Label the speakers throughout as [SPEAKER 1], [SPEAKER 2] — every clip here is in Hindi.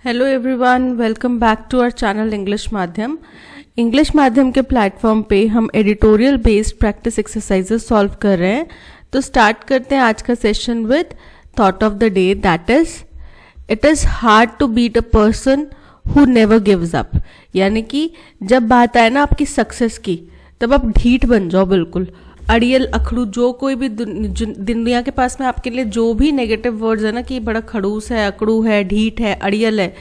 [SPEAKER 1] Hello everyone, welcome back to our channel English Madhyam. English Madhyam के प्लेटफॉर्म पे हम editorial based practice exercises solve कर रहे हैं। तो स्टार्ट करते हैं आज का session with thought of the day, that is it is hard to beat a person who never gives up. यानी कि जब बात आए ना आपकी सक्सेस की, तब आप ढीठ बन जाओ, बिल्कुल अड़ियल अखड़ू, जो कोई भी दुनिया के पास में आपके लिए जो भी नेगेटिव वर्ड्स है ना कि बड़ा खड़ूस है, अकड़ू है, ढीठ है, अड़ियल है,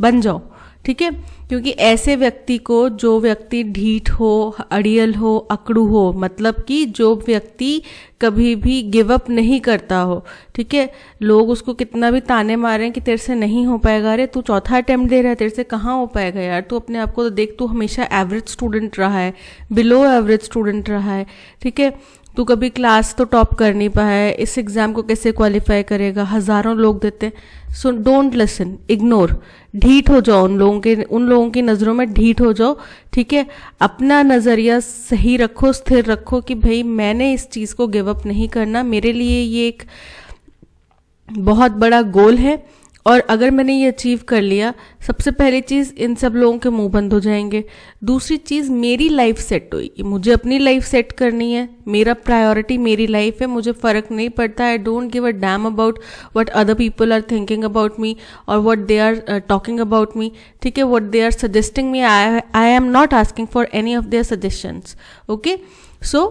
[SPEAKER 1] बन जाओ, ठीक है। क्योंकि ऐसे व्यक्ति को, जो व्यक्ति ढीठ हो, अड़ियल हो, अकड़ू हो, मतलब कि जो व्यक्ति कभी भी गिव अप नहीं करता हो, ठीक है। लोग उसको कितना भी ताने मारें कि तेरे से नहीं हो पाएगा, अरे तू चौथा अटेम्प्ट दे रहा है, तेरे से कहाँ हो पाएगा यार, तू अपने आप को तो देख, तू हमेशा एवरेज स्टूडेंट रहा है, बिलो एवरेज स्टूडेंट रहा है, ठीक है। तू कभी क्लास तो टॉप कर नहीं पाया है, इस एग्ज़ाम को कैसे क्वालिफाई करेगा, हज़ारों लोग देते हैं। सो डोंट लिसन, इग्नोर, ढीठ हो जाओ, उन लोगों की नज़रों में ढीठ हो जाओ, ठीक है। अपना नज़रिया सही रखो, स्थिर रखो कि भाई मैंने इस चीज़ को गिव अप नहीं करना, मेरे लिए ये एक बहुत बड़ा गोल है और अगर मैंने ये अचीव कर लिया, सबसे पहली चीज़ इन सब लोगों के मुंह बंद हो जाएंगे। दूसरी चीज़, मेरी लाइफ सेट होगी, मुझे अपनी लाइफ सेट करनी है, मेरा प्रायोरिटी मेरी लाइफ है, मुझे फ़र्क नहीं पड़ता, I don't give a damn about what other people are thinking about me और what they are talking about me, ठीक है, what they are suggesting me, I am not asking for any of their suggestions, okay. So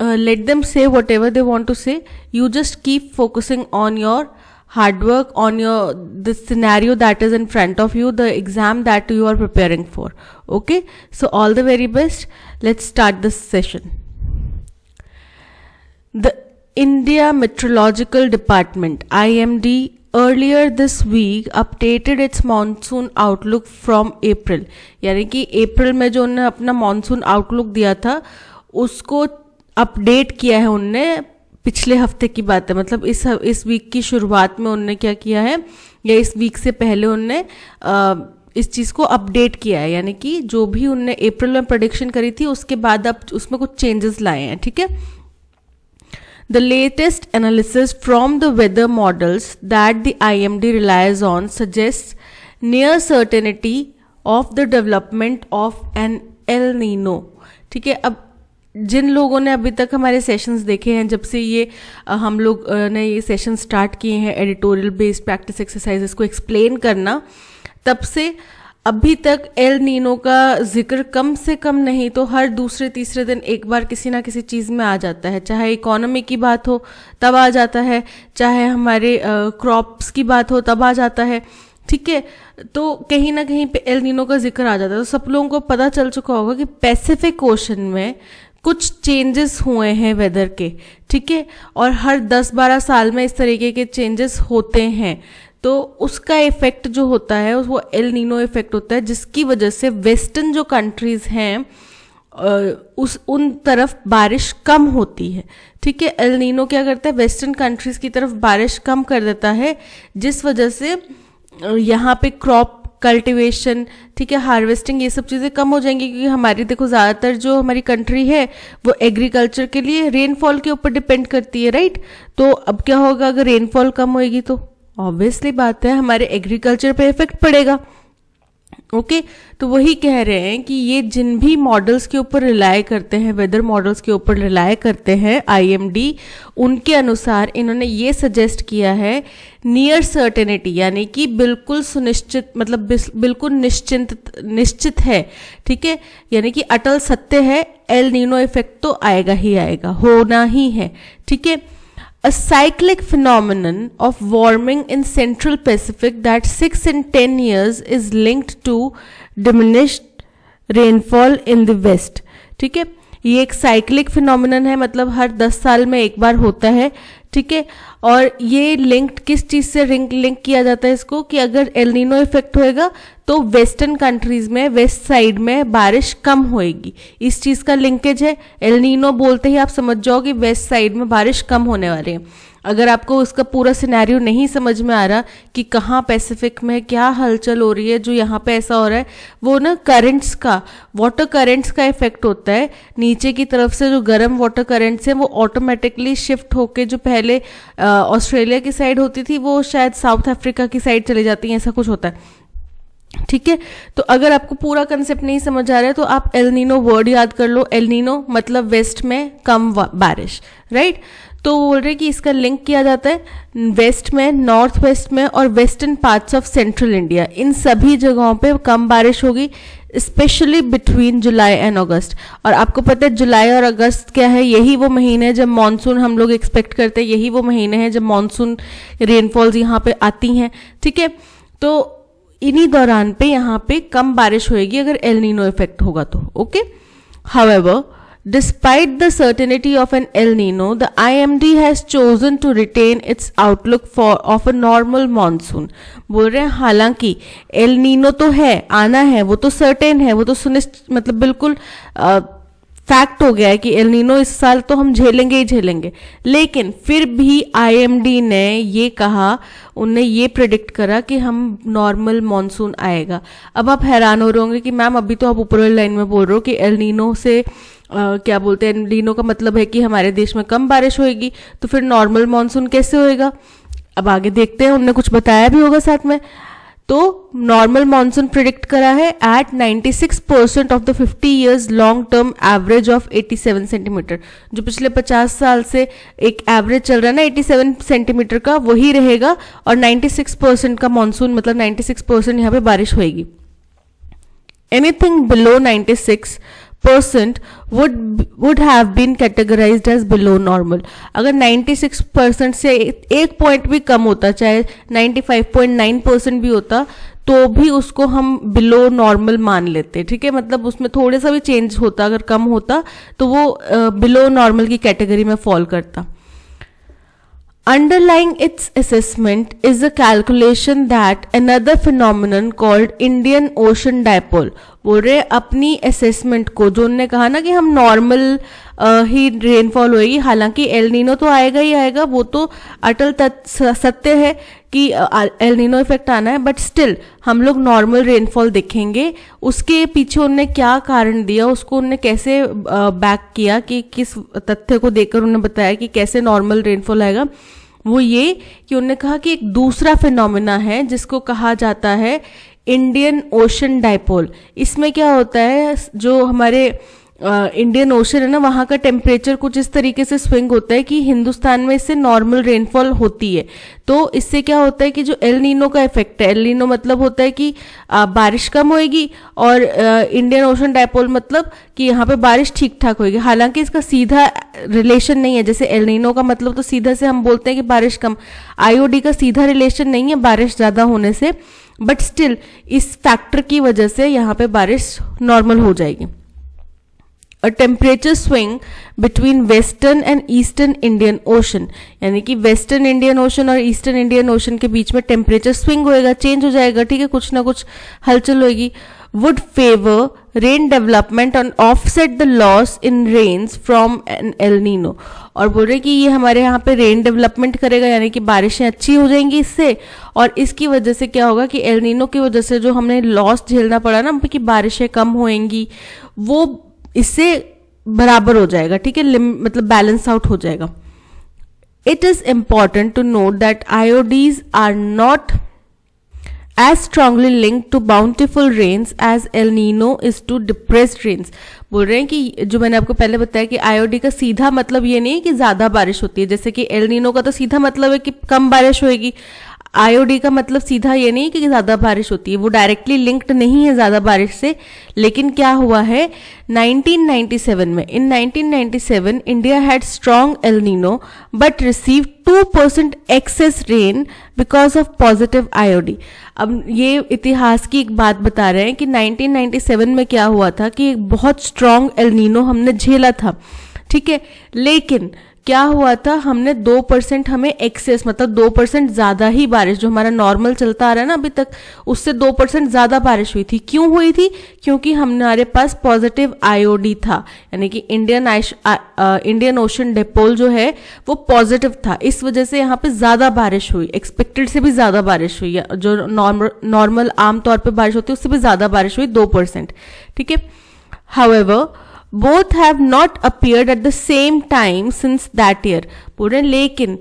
[SPEAKER 1] let them say whatever they want to say, you just keep focusing on your hard work, on the scenario that is in front of you, the exam that you are preparing for, okay. So all the very best. Let's start this session. The India Meteorological Department, IMD, earlier this week updated its monsoon outlook from April. यानी कि अप्रैल में जो उन्होंने अपना मानसून आउटलुक दिया था उसको अपडेट किया है उनने, पिछले हफ्ते की बात है, मतलब इस वीक की शुरुआत में उनने क्या किया है, या इस वीक से पहले उनने इस चीज़ को अपडेट किया है। यानी कि जो भी उनने अप्रैल में प्रेडिक्शन करी थी उसके बाद अब उसमें कुछ चेंजेस लाए हैं, ठीक है। The latest analysis from the weather models that the IMD relies on suggests near certainty of the development of an El Nino, ठीक है। अब जिन लोगों ने अभी तक हमारे सेशंस देखे हैं, जब से ये हम लोग ने ये सेशन स्टार्ट किए हैं एडिटोरियल बेस्ड प्रैक्टिस एक्सरसाइजेस को एक्सप्लेन करना, तब से अभी तक एल नीनो का जिक्र कम से कम नहीं तो हर दूसरे तीसरे दिन एक बार किसी ना किसी चीज़ में आ जाता है। चाहे इकोनॉमी की बात हो तब आ जाता है, चाहे हमारे क्रॉप्स की बात हो तब आ जाता है, ठीक है। तो कहीं ना कहीं पे एल नीनो का जिक्र आ जाता है। तो सब लोगों को पता चल चुका होगा कि पैसिफिक ओशन में कुछ चेंजेस हुए हैं वेदर के, ठीक है, और हर 10-12 साल में इस तरीके के चेंजेस होते हैं। तो उसका इफेक्ट जो होता है वो एल नीनो इफेक्ट होता है, जिसकी वजह से वेस्टर्न जो कंट्रीज हैं उन तरफ बारिश कम होती है, ठीक है। एल नीनो क्या करता है, वेस्टर्न कंट्रीज की तरफ बारिश कम कर देता है, जिस वजह से यहाँ पे क्रॉप कल्टीवेशन, ठीक है, हार्वेस्टिंग, ये सब चीज़ें कम हो जाएंगी। क्योंकि हमारी देखो ज़्यादातर जो हमारी कंट्री है वो एग्रीकल्चर के लिए रेनफॉल के ऊपर डिपेंड करती है, राइट। तो अब क्या होगा, अगर रेनफॉल कम होएगी तो ऑब्वियसली बात है हमारे एग्रीकल्चर पे इफेक्ट पड़ेगा, ओके। तो वही कह रहे हैं कि ये जिन भी मॉडल्स के ऊपर रिलाय करते हैं, वेदर मॉडल्स के ऊपर रिलाय करते हैं IMD, उनके अनुसार इन्होंने ये सजेस्ट किया है नियर सर्टेनिटी, यानी कि बिल्कुल सुनिश्चित, मतलब बिल्कुल निश्चित है, ठीक है, यानी कि अटल सत्य है, एल नीनो इफेक्ट तो आएगा ही आएगा, होना ही है, ठीक है। A cyclic phenomenon of warming in Central Pacific that 6 in 10 years is linked to diminished rainfall in the West, ठीक है। ये एक साइक्लिक फिनोमिनन है, मतलब हर 10 साल में एक बार होता है, ठीक है। और ये लिंक्ड किस चीज़ से लिंक किया जाता है इसको, कि अगर एल नीनो इफेक्ट होएगा तो वेस्टर्न कंट्रीज में, वेस्ट साइड में बारिश कम होएगी, इस चीज़ का लिंकेज है। एल नीनो बोलते ही आप समझ जाओ कि वेस्ट साइड में बारिश कम होने वाली है। अगर आपको उसका पूरा सिनेरियो नहीं समझ में आ रहा कि कहाँ पैसिफिक में क्या हलचल हो रही है, जो यहाँ पे ऐसा हो रहा है, वो ना करंट्स का, वाटर करंट्स का इफेक्ट होता है। नीचे की तरफ से जो गर्म वाटर करंट्स हैं वो ऑटोमेटिकली शिफ्ट होके, जो पहले ऑस्ट्रेलिया की साइड होती थी वो शायद साउथ अफ्रीका की साइड चली जाती हैं, ऐसा कुछ होता है। ठीक है, तो अगर आपको पूरा कंसेप्ट नहीं समझ आ रहा है तो आप एल नीनो वर्ड याद कर लो। एल नीनो मतलब वेस्ट में कम बारिश, राइट। तो बोल रहे कि इसका लिंक किया जाता है वेस्ट में, नॉर्थ वेस्ट में और western parts of central India, इन सभी जगहों पे कम बारिश होगी, specially between July and August. और आपको पता है जुलाई और अगस्त क्या है, यही वो महीने हैं जब मानसून हम लोग एक्सपेक्ट करते हैं, यही वो महीने हैं जब मानसून रेनफॉल्स यहाँ पे आती हैं। ठीक है, तो इन्हीं दौरान पे यहाँ पे कम बारिश होगी अगर एल नीनो इफेक्ट होगा तो। Okay, however despite the certainty of an El Nino, the IMD has chosen to retain its outlook of a normal monsoon। बोल रहे हैं हालांकि एल नीनो तो है, आना है, वो तो सर्टेन है, वो तो सुनिश्चित, मतलब बिल्कुल फैक्ट हो गया है कि एल नीनो इस साल तो हम झेलेंगे ही झेलेंगे, लेकिन फिर भी आईएमडी ने ये कहा, उनने ये प्रेडिक्ट करा कि हम नॉर्मल मॉनसून आएगा। अब आप हैरान हो रहे होंगे कि मैम अभी तो आप ऊपर वाली लाइन में बोल रहे हो कि एल नीनो से क्या बोलते हैं, एल नीनो का मतलब है कि हमारे देश में कम बारिश होगी, तो फिर नॉर्मल मॉनसून कैसे होएगा। अब आगे देखते हैं, उनने कुछ बताया भी होगा साथ में। तो नॉर्मल मॉनसून प्रिडिक्ट करा है at 96% of the 50 years long term average of 87 centimetre. जो पिछले 50 साल से एक एवरेज चल रहा है ना 87 सेंटीमीटर का, वही रहेगा, और 96% का मॉनसून मतलब 96% यहाँ पे बारिश होगी। Anything below 96% would have been categorized as below normal। अगर 96% से एक पॉइंट भी कम होता, चाहे 95.9% भी होता, तो भी उसको हम बिलो नॉर्मल मान लेते। ठीक है, मतलब उसमें थोड़ा सा भी चेंज होता, अगर कम होता तो वो बिलो नॉर्मल की कैटेगरी में फॉल करता। Underlying its assessment is a calculation that another phenomenon called Indian Ocean Dipole। बोल रहे अपनी असेसमेंट को, जो उन्होंने कहा ना कि हम नॉर्मल ही रेनफॉल होएगी, हालांकि एल नीनो तो आएगा ही आएगा, वो तो अटल सत्य है कि एल नीनो इफेक्ट आना है, बट स्टिल हम लोग नॉर्मल रेनफॉल देखेंगे। उसके पीछे उन्होंने क्या कारण दिया, उसको उन्होंने कैसे बैक किया, कि किस तथ्य को देखकर उन्होंने बताया कि कैसे नॉर्मल रेनफॉल आएगा, वो ये कि उन्होंने कहा कि एक दूसरा फिनोमिना है जिसको कहा जाता है इंडियन ओशन डाइपोल। इसमें क्या होता है, जो हमारे इंडियन ओशन है ना, वहाँ का टेम्परेचर कुछ इस तरीके से स्विंग होता है कि हिंदुस्तान में इससे नॉर्मल रेनफॉल होती है। तो इससे क्या होता है कि जो एल नीनो का इफेक्ट है, एल नीनो मतलब होता है कि बारिश कम होएगी, और इंडियन ओशन डाइपोल मतलब कि यहाँ पे बारिश ठीक ठाक होएगी। हालांकि इसका सीधा रिलेशन नहीं है, जैसे एल नीनो का मतलब तो सीधा से हम बोलते हैं कि बारिश कम, आईओडी का सीधा रिलेशन नहीं है बारिश ज़्यादा होने से, बट स्टिल इस फैक्टर की वजह से यहाँ पे बारिश नॉर्मल हो जाएगी। A temperature swing between western and eastern Indian Ocean, यानी कि वेस्टर्न इंडियन ओशन और ईस्टर्न इंडियन ओशन के बीच में टेम्परेचर स्विंग होएगा, चेंज हो जाएगा। ठीक है, कुछ ना कुछ हलचल होएगी। would favor rain development and offset the loss in rains from an El Nino। और बोल रहे कि ये हमारे यहाँ पे रेन डेवलपमेंट करेगा, यानी कि बारिशें अच्छी हो जाएंगी इससे, और इसकी वजह से क्या होगा कि एल नीनो की वजह से जो हमने लॉस झेलना पड़ा ना कि बारिशें कम होएंगी, वो इससे बराबर हो जाएगा। ठीक है, मतलब बैलेंस आउट हो जाएगा। It is important to note that IODs are not as strongly linked to bountiful rains as El Nino is to depressed rains। बोल रहे हैं कि जो मैंने आपको पहले बताया कि आईओडी का सीधा मतलब ये नहीं है कि ज्यादा बारिश होती है, जैसे कि एल नीनो का तो सीधा मतलब है कि कम बारिश होगी, आईओडी का मतलब सीधा ये नहीं कि ज्यादा बारिश होती है, वो डायरेक्टली लिंक्ड नहीं है ज्यादा बारिश से। लेकिन क्या हुआ है 1997 में, in 1997 India had strong El Nino but receive 2% excess rain because of positive IOD. अब ये इतिहास की एक बात बता रहे हैं कि 1997 में क्या हुआ था कि एक बहुत स्ट्रॉन्ग एल नीनो हमने झेला था। ठीक है, लेकिन क्या हुआ था, हमने 2% हमें एक्सेस मतलब 2% ज़्यादा ही बारिश, जो हमारा नॉर्मल चलता आ रहा है ना अभी तक, उससे 2% ज़्यादा बारिश हुई थी। क्यों हुई थी? क्योंकि हमारे पास पॉजिटिव आईओडी था, यानी कि इंडियन ओशन डिपोल जो है वो पॉजिटिव था, इस वजह से यहाँ पे ज़्यादा बारिश हुई, एक्सपेक्टेड से भी ज़्यादा बारिश हुई, जो नॉर्मल आमतौर पर बारिश होती है उससे भी ज़्यादा बारिश हुई 2%। ठीक है। However, both have not appeared at the same time since that year. पूरे लेकिन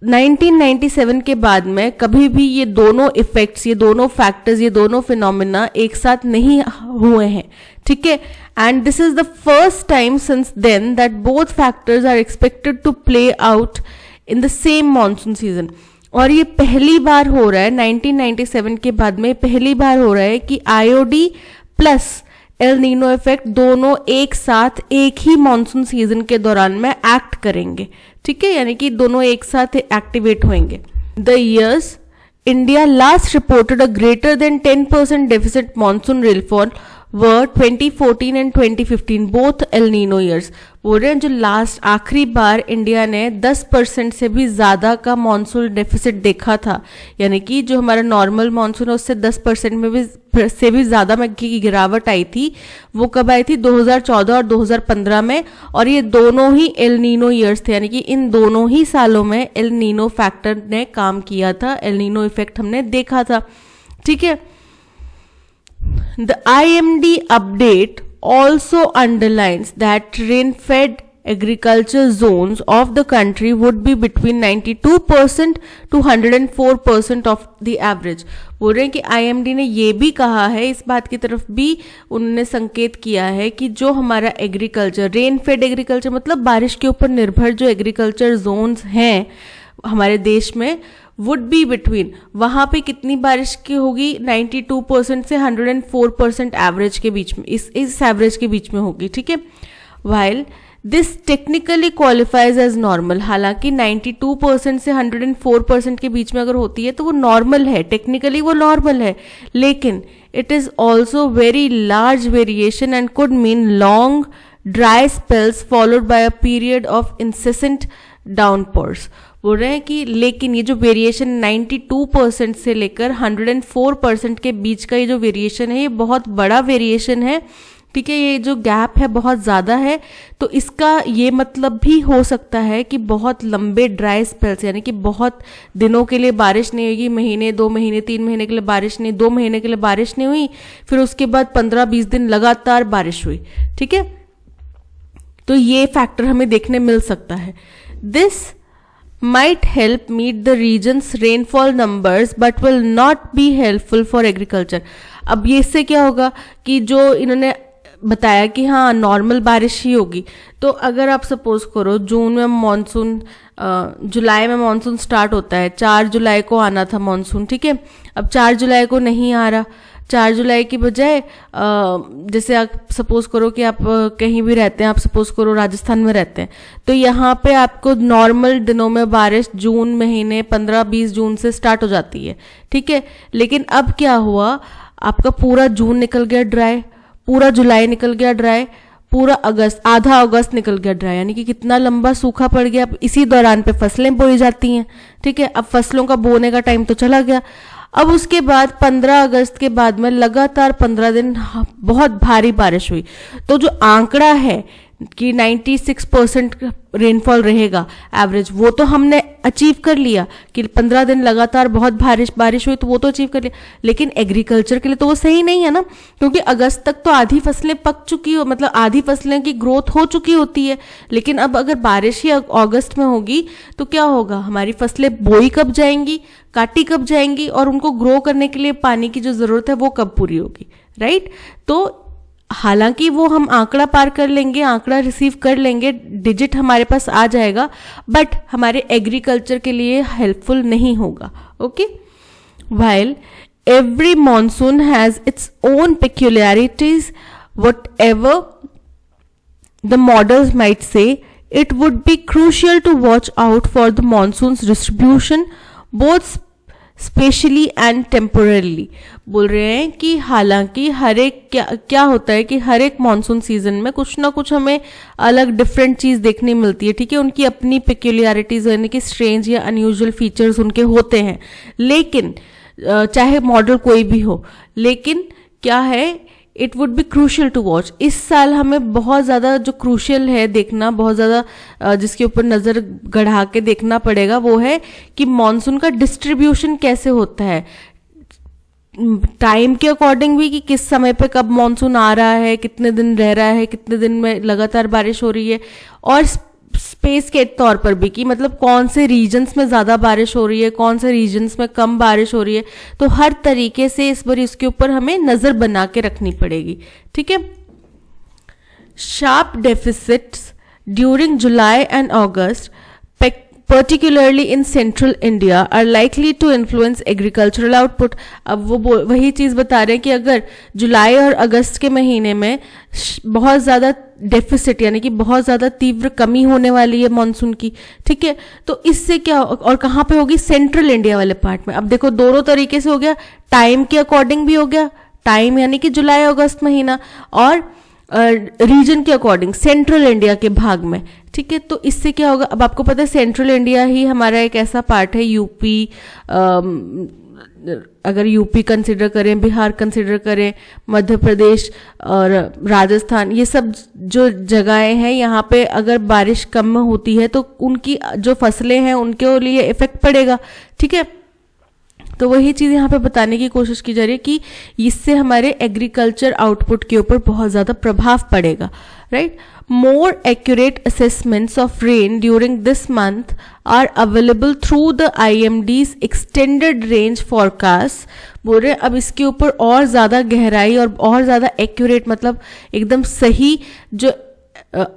[SPEAKER 1] 1997 के बाद में कभी भी ये दोनों इफेक्ट्स, ये दोनों फैक्टर्स, ये दोनों फिनोमिना एक साथ नहीं हुए हैं। ठीक है। And this is the first time since then that both factors are expected to play out in the same monsoon season. और ये पहली बार हो रहा है 1997 के बाद में, पहली बार हो रहा है कि IOD plus El Nino effect दोनों एक साथ एक ही मॉनसून सीजन के दौरान में एक्ट करेंगे। ठीक है, यानी कि दोनों एक साथ एक्टिवेट होंगे। The years India last reported a greater than 10% deficit monsoon rainfall were 2014 and 2015 both El Nino years. बोल रहे हैं जो लास्ट आखिरी बार इंडिया ने 10% से भी ज़्यादा का मॉनसून डेफिसिट देखा था, यानी कि जो हमारा नॉर्मल मॉनसून है उससे 10% में भी से भी ज़्यादा में की गिरावट आई थी, वो कब आई थी? 2014 और 2015 में। और ये दोनों ही एल नीनो ईयर्स थे, यानी कि इन दोनों ही सालों में एल नीनो फैक्टर ने काम किया था, एल नीनो इफेक्ट हमने देखा था। ठीक है। The IMD update also underlines that rain-fed agriculture zones of the country would be between 92% to 104% of the average. बोल रहे हैं कि IMD ने ये भी कहा है, इस बात की तरफ भी उन्होंने संकेत किया है कि जो हमारा एग्रीकल्चर, रेन फेड एग्रीकल्चर मतलब बारिश के ऊपर निर्भर जो एग्रीकल्चर जोन्स हैं हमारे देश में, वुड बी बिटवीन, वहां पे कितनी बारिश की होगी? 92% से 104% एवरेज के बीच में, इस एवरेज के बीच में होगी। ठीक है। While this technically qualifies as normal, हालांकि 92% से 104% के बीच में अगर होती है तो वो नॉर्मल है, टेक्निकली वो नॉर्मल है, लेकिन it is also very large variation and could mean long dry spells followed by a period of incessant downpours. बोल रहे हैं कि लेकिन ये जो वेरिएशन 92% से लेकर 104% के बीच का ये जो वेरिएशन है, ये बहुत बड़ा वेरिएशन है। ठीक है, ये जो गैप है बहुत ज़्यादा है, तो इसका ये मतलब भी हो सकता है कि बहुत लंबे ड्राई स्पेल्स, यानी कि बहुत दिनों के लिए बारिश नहीं होगी, महीने, 2 महीने, 3 महीने के लिए बारिश नहीं, 2 महीने के लिए बारिश नहीं हुई, फिर उसके बाद 15-20 दिन लगातार बारिश हुई। ठीक है, तो ये फैक्टर हमें देखने मिल सकता है। This might help meet the region's rainfall numbers but will not be helpful for agriculture. अब ये इससे क्या होगा कि जो इन्होंने बताया कि हाँ नॉर्मल बारिश ही होगी, तो अगर आप सपोज करो जून में मॉनसून, जुलाई में मॉनसून स्टार्ट होता है, 4 जुलाई को आना था मॉनसून। ठीक है, अब 4 जुलाई को नहीं आ रहा, 4 जुलाई की बजाय जैसे आप सपोज करो कि आप कहीं भी रहते हैं, आप सपोज करो राजस्थान में रहते हैं, तो यहाँ पे आपको नॉर्मल दिनों में बारिश जून महीने 15-20 जून से स्टार्ट हो जाती है। ठीक है, लेकिन अब क्या हुआ, आपका पूरा जून निकल गया ड्राई, पूरा जुलाई निकल गया ड्राई, पूरा अगस्त, आधा अगस्त निकल गया ड्राई, यानी कि कितना लंबा सूखा पड़ गया। अब इसी दौरान पे फसलें बोई जाती हैं। ठीक है, अब फसलों का बोने का टाइम तो चला गया। अब उसके बाद 15 अगस्त के बाद में लगातार 15 दिन बहुत भारी बारिश हुई, तो जो आंकड़ा है कि 96% रेनफॉल रहेगा एवरेज, वो तो हमने अचीव कर लिया कि 15 दिन लगातार बहुत बारिश हुई, तो वो तो अचीव कर लिया। लेकिन एग्रीकल्चर के लिए तो वो सही नहीं है ना, क्योंकि अगस्त तक तो आधी फसलें पक चुकी हो, मतलब आधी फसलें की ग्रोथ हो चुकी होती है। लेकिन अब अगर बारिश ही अगस्त में होगी तो क्या होगा, हमारी फसलें बोई कब जाएंगी, काटी कब जाएंगी, और उनको ग्रो करने के लिए पानी की जो जरूरत है वो कब पूरी होगी, राइट। तो हालांकि वो हम आंकड़ा पार कर लेंगे, आंकड़ा रिसीव कर लेंगे, डिजिट हमारे पास आ जाएगा, बट हमारे एग्रीकल्चर के लिए हेल्पफुल नहीं होगा। Okay, while every monsoon has its own peculiarities, whatever the models might say, it would be crucial to watch out for the monsoon's distribution, both specially and temporarily. बोल रहे हैं कि हालांकि हर एक क्या होता है कि हर एक मानसून सीजन में कुछ ना कुछ हमें अलग डिफरेंट चीज़ देखने मिलती है, ठीक है, उनकी अपनी पेक्यूलियरिटीज यानी कि स्ट्रेंज या अनयूजुअल फीचर्स उनके होते हैं, लेकिन चाहे मॉडल कोई भी हो, लेकिन क्या है, it would be crucial to watch. इस साल हमें बहुत ज़्यादा जो क्रूशियल है देखना, बहुत ज़्यादा जिसके ऊपर नज़र गढ़ा के देखना पड़ेगा, वो है कि मॉनसून का डिस्ट्रीब्यूशन कैसे होता है, टाइम के अकॉर्डिंग भी, कि किस समय पे कब मॉनसून आ रहा है, कितने दिन रह रहा है, कितने दिन में लगातार बारिश हो रही है, और स्पेस के तौर पर भी कि मतलब कौन से रीजन्स में ज़्यादा बारिश हो रही है, कौन से रीजन्स में कम बारिश हो रही है। तो हर तरीके से इस बार इसके ऊपर हमें नज़र बना के रखनी पड़ेगी, ठीक है। Sharp deficits during July and August, particularly in central India, are likely to influence agricultural output। अब वो वही चीज़ बता रहे हैं कि अगर जुलाई और अगस्त के महीने में बहुत ज़्यादा डेफिसिट यानी कि बहुत ज़्यादा तीव्र कमी होने वाली है मॉनसून की, ठीक है, तो इससे क्या और कहाँ पे होगी, सेंट्रल इंडिया वाले पार्ट में। अब देखो दोनों तरीके से हो गया, टाइम के अकॉर्डिंग भी हो गया, टाइम यानी कि जुलाई अगस्त महीना, और रीजन के अकॉर्डिंग सेंट्रल इंडिया के भाग में, ठीक है। तो इससे क्या होगा, अब आपको पता है सेंट्रल इंडिया ही हमारा एक ऐसा पार्ट है, यूपी, अगर यूपी कंसिडर करें, बिहार कंसिडर करें, मध्य प्रदेश और राजस्थान, ये सब जो जगहें हैं, यहाँ पे अगर बारिश कम होती है तो उनकी जो फसलें हैं उनके लिए इफेक्ट पड़ेगा, ठीक है। तो वही चीज़ यहाँ पे बताने की कोशिश की जा रही है कि इससे हमारे एग्रीकल्चर आउटपुट के ऊपर बहुत ज़्यादा प्रभाव पड़ेगा, right. More accurate assessments of rain during this month are available through the IMD's extended range forecast. बोल रहे हैं अब इसके ऊपर और ज़्यादा गहराई और ज़्यादा एक्यूरेट मतलब एकदम सही जो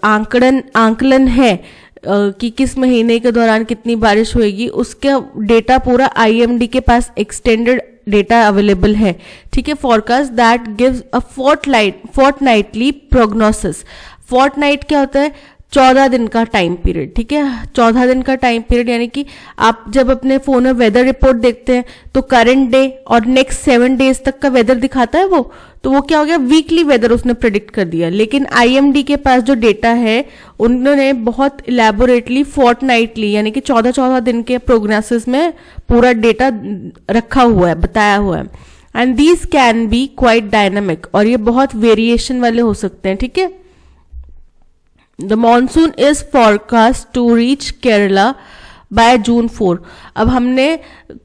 [SPEAKER 1] आंकलन है कि किस महीने के दौरान कितनी बारिश होगी, उसका डेटा पूरा IMD के पास एक्सटेंडेड डेटा अवेलेबल है, ठीक है। Forecast that gives a fortnightly prognosis. Fortnight क्या होता है, 14 दिन का टाइम पीरियड, ठीक है। 14 दिन का टाइम पीरियड यानी कि आप जब अपने फोन में वेदर रिपोर्ट देखते हैं तो करंट डे और नेक्स्ट 7 डेज तक का वेदर दिखाता है वो, तो वो क्या हो गया, वीकली वेदर उसने प्रेडिक्ट कर दिया। लेकिन IMD के पास जो डेटा है उन्होंने बहुत इलेबोरेटली फोर्टनाइटली यानी कि 14 दिन के प्रोग्नोसिस में पूरा डेटा रखा हुआ है, बताया हुआ है। And these can be quite dynamic, और ये बहुत वेरिएशन वाले हो सकते हैं, ठीक है। The monsoon is forecast to reach Kerala by June 4। अब हमने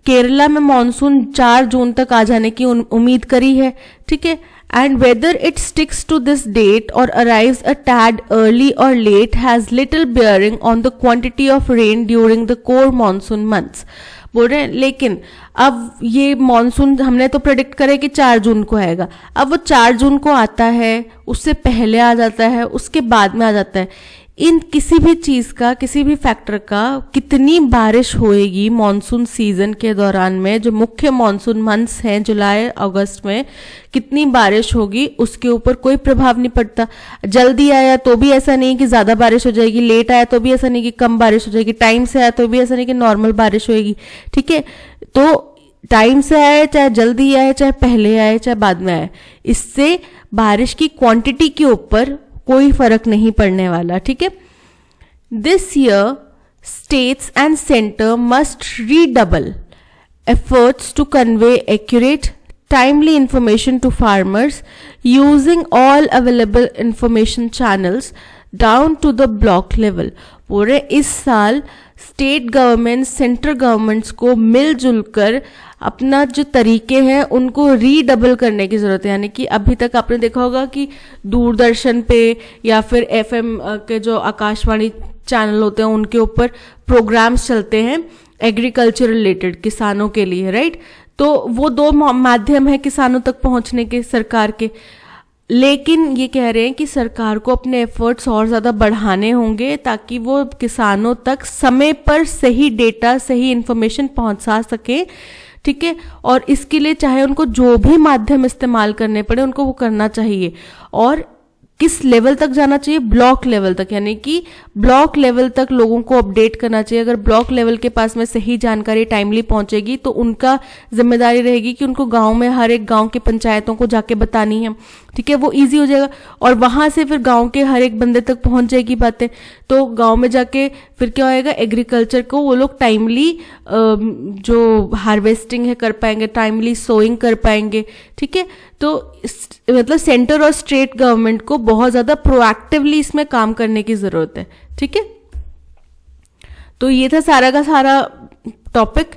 [SPEAKER 1] केरला में मानसून 4 जून तक आ जाने की उम्मीद करी है, ठीक है। And whether it sticks to this date or arrives a tad early or late has little bearing on the quantity of rain during the core monsoon months. बोल रहे हैं लेकिन अब ये मानसून हमने तो प्रेडिक्ट करे कि 4 जून को आएगा, अब वो 4 जून को आता है, उससे पहले आ जाता है, उसके बाद में आ जाता है। इन किसी भी चीज़ का, किसी भी फैक्टर का कितनी बारिश होएगी मानसून सीजन के दौरान में, जो मुख्य मानसून मंथ्स हैं जुलाई अगस्त में, कितनी बारिश होगी उसके ऊपर कोई प्रभाव नहीं पड़ता। जल्दी आया तो भी ऐसा नहीं कि ज़्यादा बारिश हो जाएगी, लेट आया तो भी ऐसा नहीं कि कम बारिश हो जाएगी, टाइम से आया तो भी ऐसा नहीं कि नॉर्मल बारिश होएगी, ठीक है। तो टाइम से आए, चाहे जल्दी आए, चाहे पहले आए, चाहे बाद में आए, इससे बारिश की क्वांटिटी के ऊपर कोई फर्क नहीं पड़ने वाला, ठीक है। This year states and centre must redouble efforts to convey accurate timely information to farmers using all available information channels down to the block level। पूरे इस साल स्टेट गवर्नमेंट सेंट्रल गवर्नमेंट्स को मिलजुल कर अपना जो तरीके हैं उनको रीडबल करने की ज़रूरत है। यानी कि अभी तक आपने देखा होगा कि दूरदर्शन पे या फिर FM के जो आकाशवाणी चैनल होते हैं उनके ऊपर प्रोग्राम्स चलते हैं एग्रीकल्चर रिलेटेड, किसानों के लिए, राइट। तो वो 2 माध्यम है किसानों तक पहुंचने के सरकार के। लेकिन ये कह रहे हैं कि सरकार को अपने एफर्ट्स और ज़्यादा बढ़ाने होंगे ताकि वो किसानों तक समय पर सही डेटा, सही इन्फॉर्मेशन पहुंचा सके, ठीक है। और इसके लिए चाहे उनको जो भी माध्यम इस्तेमाल करने पड़े उनको वो करना चाहिए। और किस लेवल तक जाना चाहिए, ब्लॉक लेवल तक, यानी कि ब्लॉक लेवल तक लोगों को अपडेट करना चाहिए। अगर ब्लॉक लेवल के पास में सही जानकारी टाइमली पहुंचेगी तो उनका जिम्मेदारी रहेगी कि उनको गांव में हर एक गांव के पंचायतों को जाके बतानी है, ठीक है, वो इजी हो जाएगा। और वहां से फिर गांव के हर एक बंदे तक पहुंच जाएगी बातें, तो गांव में जाके फिर क्या होएगा, एग्रीकल्चर को वो लोग टाइमली जो हार्वेस्टिंग है कर पाएंगे, टाइमली सोइंग कर पाएंगे, ठीक है। तो मतलब सेंटर और स्टेट गवर्नमेंट को बहुत ज्यादा प्रोएक्टिवली इसमें काम करने की जरूरत है, ठीक है। तो ये था सारा का सारा टॉपिक।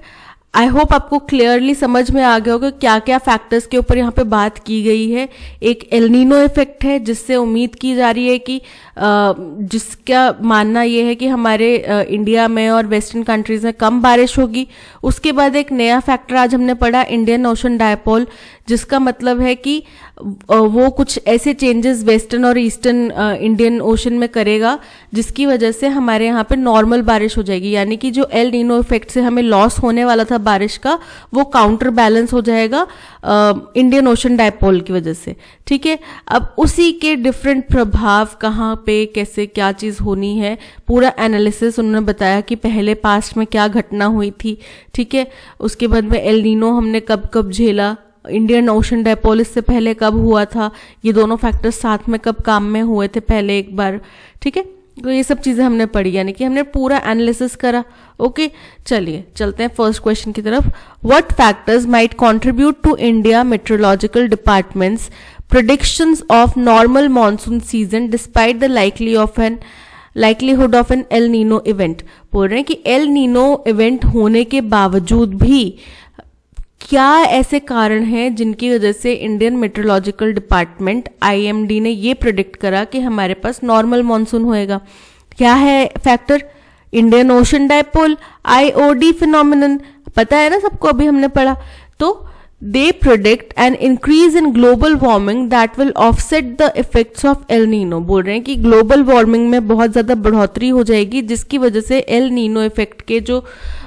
[SPEAKER 1] आई होप आपको क्लियरली समझ में आ गया होगा क्या क्या फैक्टर्स के ऊपर यहाँ पे बात की गई है। एक एल नीनो इफेक्ट है जिससे उम्मीद की जा रही है कि जिसका मानना ये है कि हमारे इंडिया में और वेस्टर्न कंट्रीज में कम बारिश होगी। उसके बाद एक नया फैक्टर आज हमने पढ़ा, इंडियन ओशन डायपोल, जिसका मतलब है कि वो कुछ ऐसे चेंजेस वेस्टर्न और ईस्टर्न इंडियन ओशन में करेगा जिसकी वजह से हमारे यहाँ पे नॉर्मल बारिश हो जाएगी, यानी कि जो एल नीनो इफेक्ट से हमें लॉस होने वाला था बारिश का वो काउंटर बैलेंस हो जाएगा इंडियन ओशन डायपोल की वजह से, ठीक है। अब उसी के डिफरेंट प्रभाव कहाँ पे कैसे क्या चीज होनी है, पूरा एनालिसिस उन्होंने बताया कि पहले पास्ट में क्या घटना हुई थी, ठीक है। उसके बाद में एल नीनो हमने कब कब झेला, इंडियन ओशन डायपोल इससे पहले कब हुआ था, ये दोनों फैक्टर्स साथ में कब काम में हुए थे पहले एक बार, ठीक है। तो ये सब चीजें हमने पढ़ी, यानी कि हमने पूरा एनालिसिस करा। ओके, चलिए चलते हैं फर्स्ट क्वेश्चन की तरफ। What factors might contribute to India meteorological departments predictions of normal monsoon season despite the likelihood of an El Nino event। बोल रहे हैं कि एल नीनो इवेंट होने के बावजूद भी क्या ऐसे कारण हैं जिनकी वजह से इंडियन मेट्रोलॉजिकल डिपार्टमेंट IMD ने ये प्रिडिक्ट करा कि हमारे पास नॉर्मल मॉनसून होएगा। क्या है factor? Indian ocean dipole, IOD phenomenon, पता है ना सबको, अभी हमने पढ़ा। तो they predict an increase in global warming that will offset the effects of El Nino। बोल रहे हैं कि ग्लोबल वार्मिंग में बहुत ज्यादा बढ़ोतरी हो जाएगी जिसकी वजह से एल नीनो इफेक्ट के जो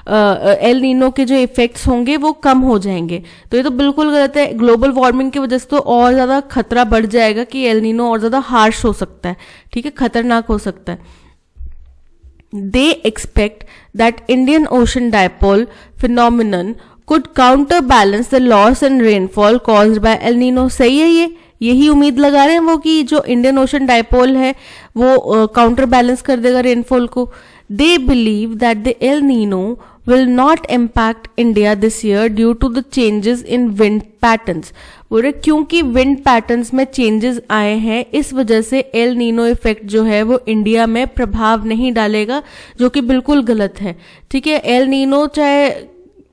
[SPEAKER 1] एल नीनो के जो इफेक्ट्स होंगे वो कम हो जाएंगे। तो ये तो बिल्कुल गलत है, ग्लोबल वार्मिंग की वजह से तो और ज्यादा खतरा बढ़ जाएगा कि एल नीनो और ज्यादा हार्श हो सकता है, ठीक है, खतरनाक हो सकता है। They expect that Indian Ocean Dipole phenomenon could counterbalance the loss in rainfall caused by El Nino। सही है, ये यही उम्मीद लगा रहे हैं वो कि जो इंडियन ओशन डायपोल है वो काउंटर बैलेंस कर देगा रेनफॉल को। They believe that the El Nino will not impact India this year due to the changes in wind patterns। बोल रहे क्योंकि विंड पैटर्न्स में चेंजेस आए हैं इस वजह से एल नीनो इफेक्ट जो है वो इंडिया में प्रभाव नहीं डालेगा, जो कि बिल्कुल गलत है, ठीक है। एल नीनो चाहे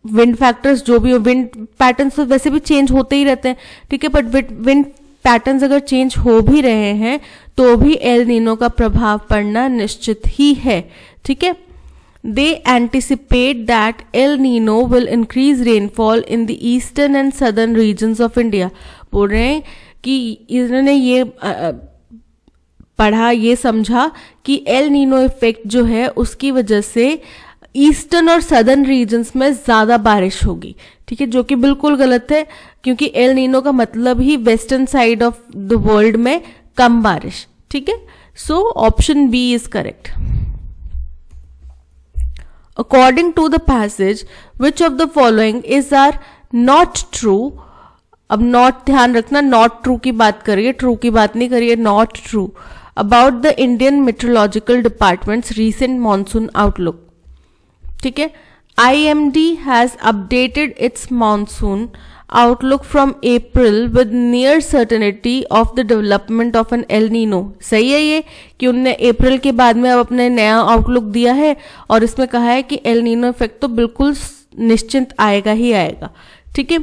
[SPEAKER 1] विंड फैक्टर्स जो भी हो, विंड पैटर्न्स तो वैसे भी चेंज होते ही रहते हैं, ठीक है, बट विंड पैटर्न्स अगर चेंज हो भी रहे हैं तो भी एल नीनो का प्रभाव पड़ना निश्चित ही है, ठीक है। They anticipate that El Nino will increase rainfall in the eastern and southern regions of India। बोल रहे हैं कि इन्होंने ये पढ़ा, ये समझा कि एल नीनो इफेक्ट जो है उसकी वजह से ईस्टर्न और सदर्न रीजन्स में ज्यादा बारिश होगी, ठीक है, जो कि बिल्कुल गलत है क्योंकि एल नीनो का मतलब ही western side of the world में कम बारिश, ठीक है। So option B is correct. According to the passage, which of the following is are not true? अब नॉट ध्यान रखना, नॉट ट्रू की बात करिए, ट्रू की बात नहीं करिए, not true about the Indian meteorological departments recent monsoon outlook, ठीक है। IMD has updated its monsoon outlook from April with near certainty of the development of an El Nino। सही है ये कि उनने अप्रैल के बाद में अब अपने नया आउटलुक दिया है और इसमें कहा है कि एल नीनो इफेक्ट तो बिल्कुल निश्चित आएगा ही आएगा, ठीक है।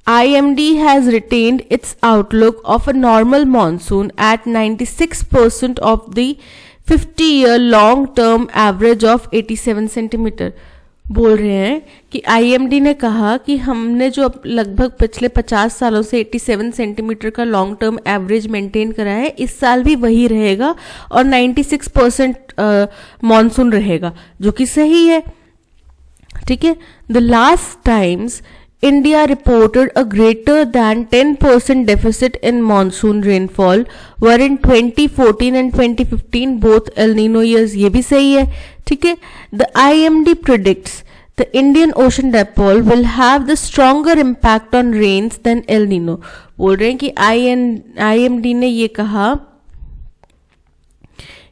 [SPEAKER 1] IMD has retained its outlook of a normal monsoon at 96% of the 50-year long-term average of 87 centimetre. बोल रहे हैं कि IMD ने कहा कि हमने जो लगभग पिछले 50 सालों से 87 सेंटीमीटर का लॉन्ग टर्म एवरेज मेंटेन करा है इस साल भी वही रहेगा और 96% मॉनसून रहेगा, जो कि सही है, ठीक है। The last times India reported a greater than 10% deficit in monsoon rainfall, wherein 2014 and 2015 both El Nino years. ये भी सही है, ठीक है. The IMD predicts the Indian Ocean dipole will have the stronger impact on rains than El Nino. बोल रहे हैं कि IMD ने ये कहा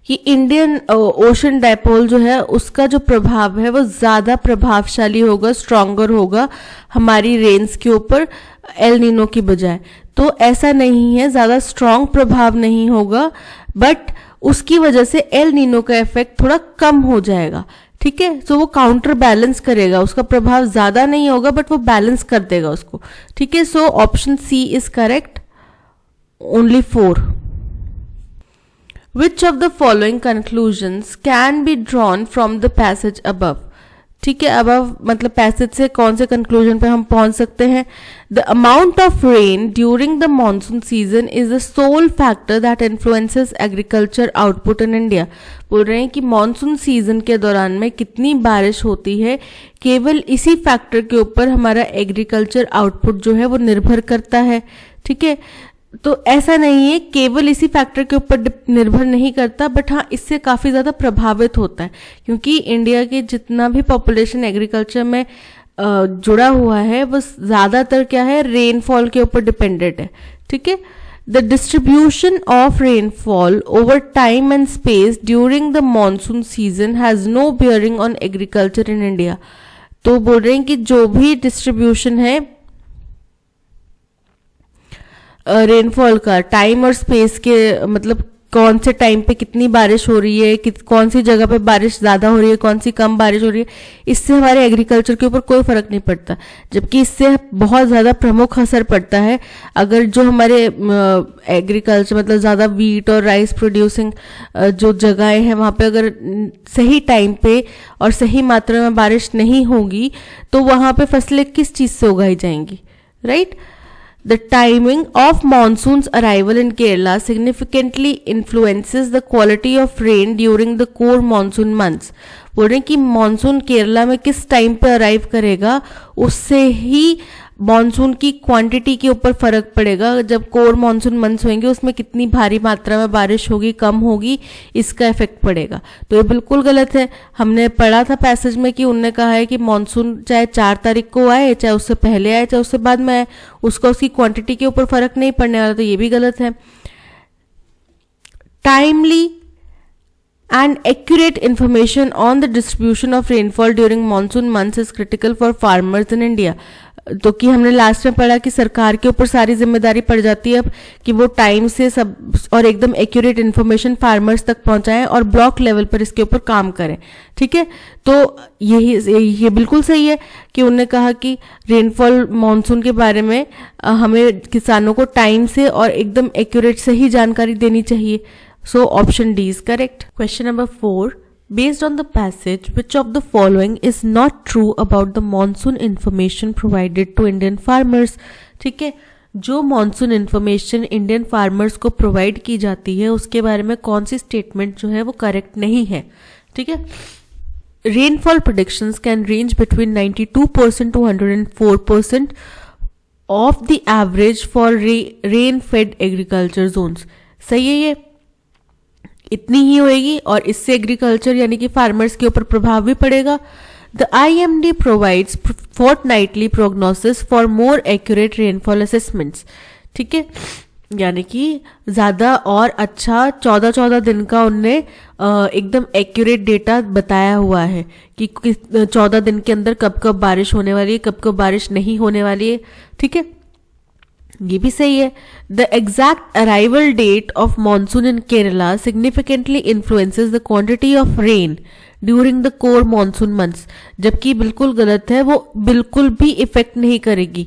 [SPEAKER 1] कि इंडियन ओशन डायपोल जो है उसका जो प्रभाव है वो ज़्यादा प्रभावशाली होगा, स्ट्रॉन्गर होगा हमारी रेंज के ऊपर एल नीनो की बजाय. तो ऐसा नहीं है, ज़्यादा स्ट्रॉन्ग प्रभाव नहीं होगा, बट उसकी वजह से एल नीनो का इफेक्ट थोड़ा कम हो जाएगा, ठीक है. तो वो काउंटर बैलेंस करेगा, उसका प्रभाव ज़्यादा नहीं होगा बट वो बैलेंस कर देगा उसको, ठीक है. So option C is correct, only 4. Which of the following conclusions can be drawn from the passage above? ठीक है, above मतलब passage से कौन से conclusion पे हम पहुंच सकते हैं? The amount of rain during the monsoon season is the sole factor that influences agriculture output in India. बोल रहे हैं कि मानसून सीजन के दौरान में कितनी बारिश होती है, केवल इसी फैक्टर के ऊपर हमारा एग्रीकल्चर आउटपुट जो है वो निर्भर करता है, ठीक है. तो ऐसा नहीं है, केवल इसी फैक्टर के ऊपर निर्भर नहीं करता, बट हाँ इससे काफ़ी ज़्यादा प्रभावित होता है, क्योंकि इंडिया के जितना भी पॉपुलेशन एग्रीकल्चर में जुड़ा हुआ है वो ज़्यादातर क्या है, रेनफॉल के ऊपर डिपेंडेंट है, ठीक है. The distribution of rainfall over time and space during the monsoon season has no bearing on agriculture in India. तो बोल रहे हैं कि जो भी डिस्ट्रीब्यूशन है रेनफॉल का टाइम और स्पेस के, मतलब कौन से टाइम पे कितनी बारिश हो रही है, कौन सी जगह पे बारिश ज़्यादा हो रही है, कौन सी कम बारिश हो रही है, इससे हमारे एग्रीकल्चर के ऊपर कोई फर्क नहीं पड़ता, जबकि इससे बहुत ज़्यादा प्रमुख असर पड़ता है अगर जो हमारे एग्रीकल्चर मतलब ज़्यादा वीट और राइस प्रोड्यूसिंग जो जगहें हैं वहाँ पे अगर सही टाइम पे और सही मात्रा में बारिश नहीं होगी तो वहाँ पे फसलें किस चीज़ से उगाई जाएंगी, right. The timing of monsoon's arrival in Kerala significantly influences the quality of rain during the core monsoon months. बोल रहे हैं कि मानसून केरला में किस टाइम पे अराइव करेगा उससे ही मानसून की क्वांटिटी के ऊपर फर्क पड़ेगा. जब कोर मानसून मंथ्स होंगे उसमें कितनी भारी मात्रा में बारिश होगी, कम होगी, इसका इफेक्ट पड़ेगा. तो ये बिल्कुल गलत है. हमने पढ़ा था पैसेज में कि उनने कहा है कि मानसून चाहे 4 तारीख को आए, चाहे उससे पहले आए, चाहे उससे बाद में आए, उसका उसकी क्वांटिटी के ऊपर फर्क नहीं पड़ने वाला. तो ये भी गलत है. Timely and accurate information on the distribution of rainfall during monsoon months is critical for farmers in India. तो कि हमने लास्ट में पढ़ा कि सरकार के ऊपर सारी जिम्मेदारी पड़ जाती है अब कि वो टाइम से सब और एकदम एक्यूरेट इन्फॉर्मेशन फार्मर्स तक पहुंचाएं और ब्लॉक लेवल पर इसके ऊपर काम करें, ठीक है. तो ये बिल्कुल सही है कि उन्होंने कहा कि रेनफॉल मानसून के बारे में हमें किसानों को टाइम से और एकदम एक्यूरेट सही जानकारी देनी चाहिए. So option D is correct. Question number 4. Based on the passage, which of the following is not true about the monsoon information provided to Indian farmers? ठीक है, जो मानसून इन्फॉर्मेशन इंडियन फार्मर्स को प्रोवाइड की जाती है उसके बारे में कौन सी स्टेटमेंट जो है वो करेक्ट नहीं है, ठीक है. Rainfall predictions can range between 92% to 104% of the average for rain fed agriculture zones. सही है, ये इतनी ही होएगी और इससे एग्रीकल्चर यानी कि फार्मर्स के ऊपर प्रभाव भी पड़ेगा. The IMD provides fortnightly prognosis for more accurate rainfall assessments. ठीक है, यानी कि ज़्यादा और अच्छा 14 दिन का उनने एकदम एक्यूरेट डेटा बताया हुआ है कि 14 दिन के अंदर कब कब बारिश होने वाली है, कब कब बारिश नहीं होने वाली है. ठीक है, ये भी सही है. The exact arrival date of monsoon in Kerala significantly influences the quantity of rain during the core monsoon months. जबकि बिल्कुल गलत है, वो बिल्कुल भी इफेक्ट नहीं करेगी,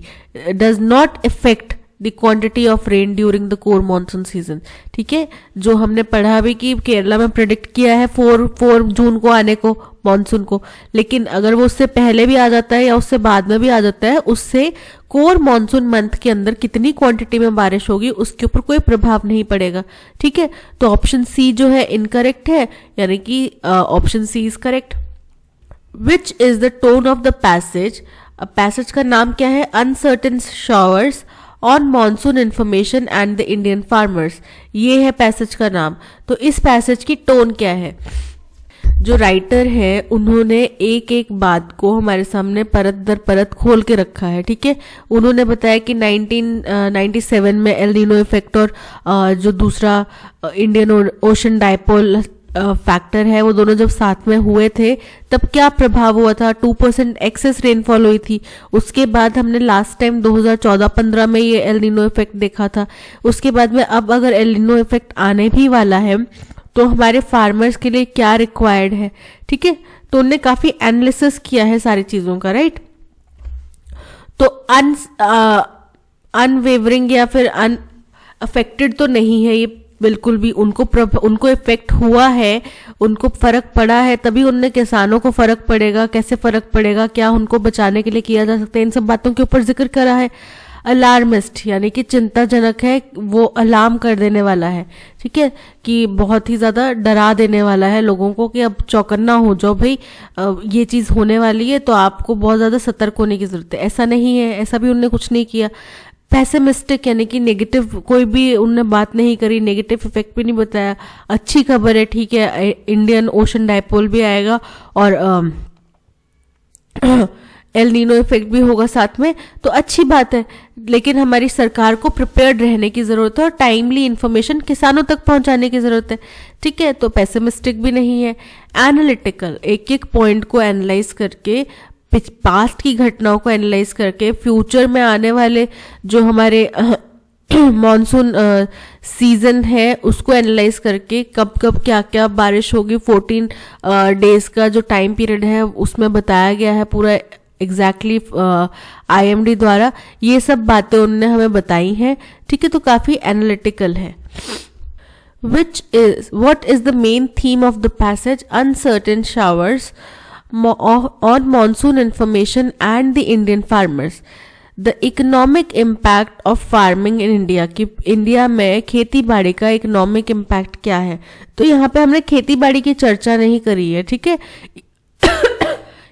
[SPEAKER 1] does not effect the quantity of rain during the core monsoon season. ठीक है, जो हमने पढ़ा भी कि केरला में प्रेडिक्ट किया है 4 जून को आने को मॉनसून को, लेकिन अगर वो उससे पहले भी आ जाता है या उससे बाद में भी आ जाता है, उससे कोर मॉनसून मंथ के अंदर कितनी क्वांटिटी में बारिश होगी उसके ऊपर कोई प्रभाव नहीं पड़ेगा. ठीक है, तो ऑप्शन सी जो है इनकरेक्ट है, यानी कि option C is correct. Which is the tone of the passage अब पैसेज का नाम क्या है? Uncertain showers on monsoon information and the Indian farmers, ये है पैसेज का नाम। तो इस पैसेज की टोन क्या है? जो राइटर है उन्होंने एक एक बात को हमारे सामने परत दर परत खोल के रखा है, ठीक है। उन्होंने बताया कि 1997 में एल नीनो इफेक्ट और जो दूसरा इंडियन ओशन डाइपोल फैक्टर है, वो दोनों जब साथ में हुए थे तब क्या प्रभाव हुआ था? 2% एक्सेस रेनफॉल हुई थी। उसके बाद हमने लास्ट टाइम 2014-15 में ये एल नीनो इफेक्ट देखा था। उसके बाद में अब अगर एल नीनो इफेक्ट आने भी वाला है तो हमारे फार्मर्स के लिए क्या रिक्वायर्ड है, ठीक है। तो उन्होंने काफी एनालिसिस किया है सारी चीजों का, राइट। तो अनवेवरिंग या फिर अफेक्टेड तो नहीं है ये बिल्कुल भी। उनको इफेक्ट हुआ है, उनको फर्क पड़ा है, तभी उनने किसानों को फर्क पड़ेगा, कैसे फर्क पड़ेगा, क्या उनको बचाने के लिए किया जा सकता है, इन सब बातों के ऊपर जिक्र करा है। अलार्मिस्ट यानी कि चिंताजनक है, वो अलार्म कर देने वाला है, ठीक है, कि बहुत ही ज्यादा डरा देने वाला है लोगों को कि अब चौकन्ना हो जाओ भाई, ये चीज होने वाली है तो आपको बहुत ज्यादा सतर्क होने की जरूरत है। ऐसा नहीं है, ऐसा भी उनने कुछ नहीं किया। पैसिमिस्टिक यानी कि नेगेटिव कोई भी उनने बात नहीं करी, नेगेटिव इफेक्ट भी नहीं बताया। अच्छी खबर है, ठीक है, इंडियन ओशन डाइपोल भी आएगा और एल नीनो इफेक्ट भी होगा साथ में, तो अच्छी बात है। लेकिन हमारी सरकार को प्रिपेयर्ड रहने की जरूरत है और टाइमली इंफॉर्मेशन किसानों तक पहुंचाने की जरूरत है, ठीक है। तो पेसिमिस्टिक भी नहीं है, एनालिटिकल, एक एक पॉइंट को एनालाइज करके, पास्ट की घटनाओं को एनालाइज करके, फ्यूचर में आने वाले जो हमारे मॉनसून सीजन है उसको एनालाइज करके, कब कब क्या क्या बारिश होगी, 14 डेज का जो टाइम पीरियड है उसमें बताया गया है पूरा एग्जैक्टली IMD द्वारा। ये सब बातें उन्होंने हमें बताई हैं, ठीक है। तो काफी एनालिटिकल है। what is the main theme of the passage? Uncertain showers on monsoon information and the Indian farmers. The economic impact of farming in India, कि इंडिया में खेती बाड़ी का इकोनॉमिक इम्पैक्ट क्या है। तो यहाँ पे हमने खेती बाड़ी की चर्चा नहीं करी है, ठीक है।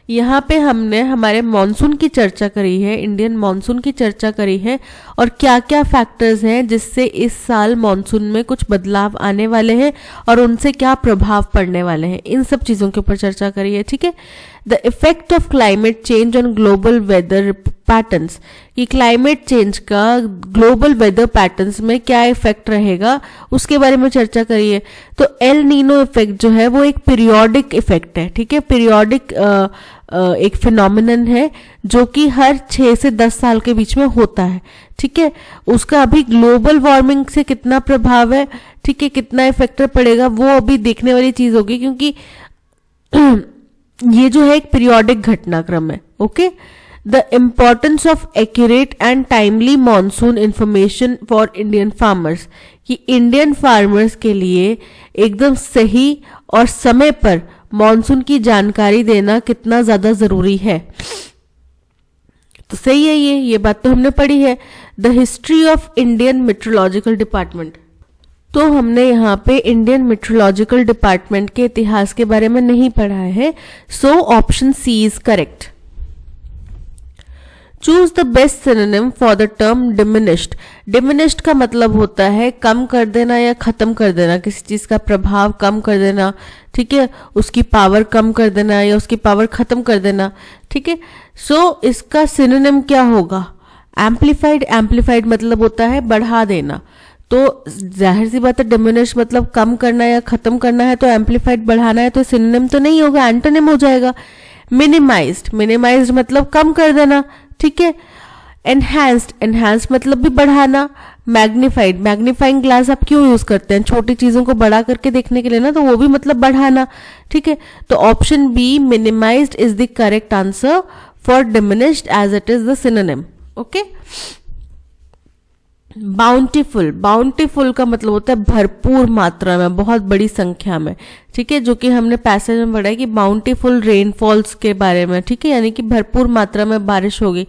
[SPEAKER 1] यहाँ पे हमने हमारे मॉनसून की चर्चा करी है, इंडियन मॉनसून की चर्चा करी है और क्या क्या फैक्टर्स हैं जिससे इस साल मॉनसून में कुछ बदलाव आने वाले हैं और उनसे क्या प्रभाव पड़ने वाले हैं, इन सब चीजों के ऊपर चर्चा करी है, ठीक है। The effect of climate change on global weather patterns, कि क्लाइमेट चेंज का ग्लोबल वेदर पैटर्न्स में क्या इफेक्ट रहेगा उसके बारे में चर्चा करी है। तो एल नीनो इफेक्ट जो है वो एक पीरियोडिक इफेक्ट है, ठीक है, पीरियोडिक एक फिनोमिनन है जो कि हर 6 से 10 साल के बीच में होता है, ठीक है। उसका अभी ग्लोबल वार्मिंग से कितना प्रभाव है, ठीक है, कितना इफेक्ट पड़ेगा, वो अभी देखने वाली चीज होगी, क्योंकि ये जो है एक पीरियोडिक घटनाक्रम है, okay. The importance of accurate and timely monsoon information for Indian farmers, कि इंडियन फार्मर्स के लिए एकदम सही और समय पर मॉनसून की जानकारी देना कितना ज्यादा जरूरी है। तो सही है, ये बात तो हमने पढ़ी है। The history of Indian meteorological department, तो हमने यहाँ पे इंडियन मेट्रोलॉजिकल डिपार्टमेंट के इतिहास के बारे में नहीं पढ़ा है। So option C is correct. Choose the best synonym for the term diminished. Diminished का मतलब होता है कम कर देना या खत्म कर देना, किसी चीज का प्रभाव कम कर देना, ठीक है, उसकी पावर कम कर देना या उसकी पावर खत्म कर देना, ठीक है। सो इसका सिनोनिम क्या होगा? एम्पलीफाइड। एम्पलीफाइड मतलब होता है बढ़ा देना, तो जाहिर सी बात है डिमिनिश मतलब कम करना या खत्म करना है, तो एम्पलीफाइड बढ़ाना है, तो सिनोनिम तो नहीं होगा, एंटोनिम हो जाएगा। मिनिमाइज्ड। मिनिमाइज्ड मतलब कम कर देना, ठीक है। एनहांस्ड। एनहांस्ड मतलब भी बढ़ाना। मैग्नीफाइड। मैग्नीफाइंग ग्लास आप क्यों यूज करते हैं? छोटी चीजों को बड़ा करके देखने के लिए ना, तो वो भी मतलब बढ़ाना, ठीक है। तो option B minimized is the correct answer for diminished as it is the synonym, okay. Bountiful. Bountiful का मतलब होता है भरपूर मात्रा में, बहुत बड़ी संख्या में, ठीक है, जो कि हमने पैसेज में पढ़ा है कि बाउंटीफुल रेनफॉल्स के बारे में, ठीक है, यानी कि भरपूर मात्रा में बारिश होगी।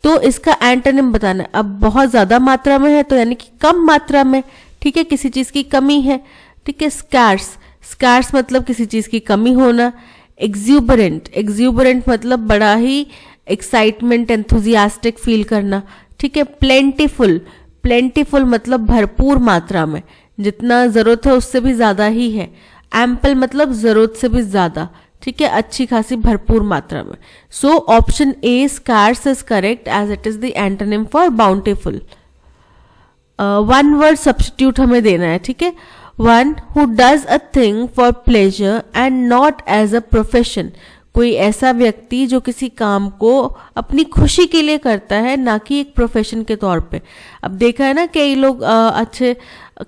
[SPEAKER 1] तो इसका एंटोनिम बताना है। अब बहुत ज्यादा मात्रा में है तो यानी कि कम मात्रा में, ठीक है, किसी चीज की कमी है, ठीक है। स्कार्स। स्कार्स मतलब किसी चीज की कमी होना। एक्सूबरेंट। एक्सूबरेंट मतलब बड़ा ही एक्साइटमेंट, एंथुजियास्टिक फील करना, ठीक है। प्लेंटीफुल, प्लेंटीफुल मतलब भरपूर मात्रा में, जितना जरूरत है उससे भी ज्यादा ही है। एम्पल मतलब जरूरत से भी ज्यादा, ठीक है, अच्छी खासी भरपूर मात्रा में। So option A scarce is correct as it is the antonym for bountiful. One word substitute हमें देना है, ठीक है। One who does a thing for pleasure and not as a profession, कोई ऐसा व्यक्ति जो किसी काम को अपनी खुशी के लिए करता है, ना कि एक प्रोफेशन के तौर पे। अब देखा है ना, कई लोग अच्छे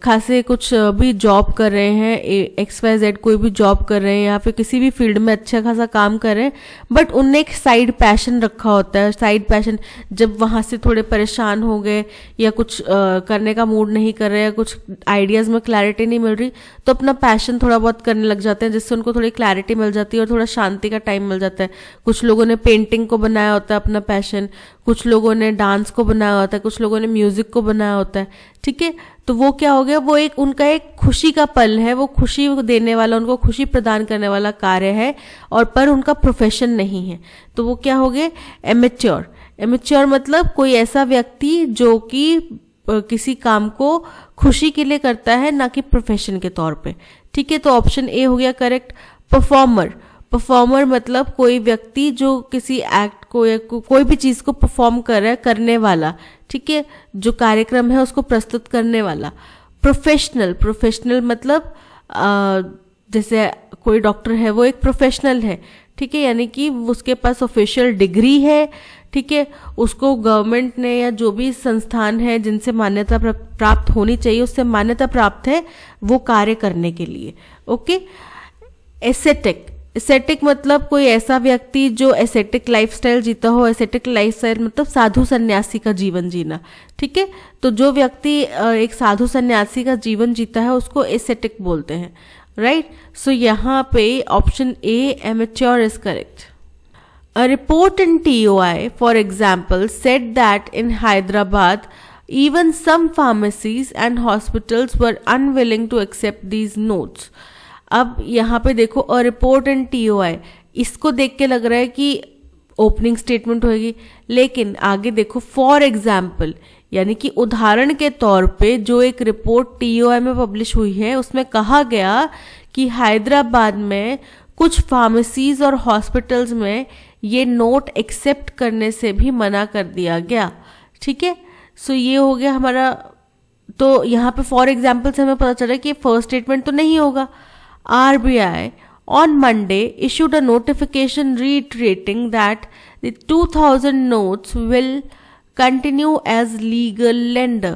[SPEAKER 1] खासे कुछ भी जॉब कर रहे हैं, XYZ कोई भी जॉब कर रहे हैं या फिर किसी भी फील्ड में अच्छा खासा काम कर रहे हैं, बट उनने एक साइड पैशन रखा होता है। साइड पैशन, जब वहाँ से थोड़े परेशान हो गए या कुछ करने का मूड नहीं कर रहे या कुछ आइडियाज़ में क्लैरिटी नहीं मिल रही, तो अपना पैशन थोड़ा बहुत करने लग जाते हैं, जिससे उनको थोड़ी क्लैरिटी मिल जाती है और थोड़ा शांति का टाइम मिल जाता है। कुछ लोगों ने पेंटिंग को बनाया होता है अपना पैशन, कुछ लोगों ने डांस को बनाया होता है, कुछ लोगों ने म्यूजिक को बनाया होता है, ठीक है। तो वो क्या हो गया, वो एक उनका एक खुशी का पल है, वो खुशी देने वाला, उनको खुशी प्रदान करने वाला कार्य है, और पर उनका प्रोफेशन नहीं है। तो वो क्या हो गए, एमेच्योर। एमेच्योर मतलब कोई ऐसा व्यक्ति जो कि किसी काम को खुशी के लिए करता है, ना कि प्रोफेशन के तौर पे, ठीक है। तो ऑप्शन ए हो गया करेक्ट। परफॉर्मर, परफॉर्मर मतलब कोई व्यक्ति जो किसी एक्ट को या कोई भी चीज को परफॉर्म कर रहा है, करने वाला, ठीक है, जो कार्यक्रम है उसको प्रस्तुत करने वाला। प्रोफेशनल, प्रोफेशनल मतलब जैसे कोई डॉक्टर है वो एक प्रोफेशनल है, ठीक है, यानी कि उसके पास ऑफिशियल डिग्री है, ठीक है, उसको गवर्नमेंट ने या जो भी संस्थान है जिनसे मान्यता प्राप्त होनी चाहिए उससे मान्यता प्राप्त है वो कार्य करने के लिए। ओके। एस्थेटिक, एस्थेटिक मतलब कोई ऐसा व्यक्ति जो एस्थेटिक लाइफस्टाइल जीता हो। एस्थेटिक लाइफस्टाइल मतलब साधु सन्यासी का जीवन जीना, ठीक है। तो जो व्यक्ति एक साधु सन्यासी का जीवन जीता है उसको एस्थेटिक बोलते हैं, राइट। सो यहाँ पे option A amateur is correct. A report in TOI, for example, said that in Hyderabad, even some pharmacies and hospitals were unwilling to accept these notes. अब यहाँ पे देखो, अ रिपोर्ट इन TOI, इसको देख के लग रहा है कि ओपनिंग स्टेटमेंट होगी, लेकिन आगे देखो फॉर एग्जाम्पल, यानी कि उदाहरण के तौर पे जो एक रिपोर्ट TOI में पब्लिश हुई है उसमें कहा गया कि हैदराबाद में कुछ फार्मेसीज और हॉस्पिटल्स में ये नोट एक्सेप्ट करने से भी मना कर दिया गया, ठीक है। सो ये हो गया हमारा, तो यहाँ पे फॉर एग्जाम्पल से हमें पता चला कि ये फर्स्ट स्टेटमेंट तो नहीं होगा। RBI on Monday issued a notification reiterating that the 2000 notes will continue as legal lender.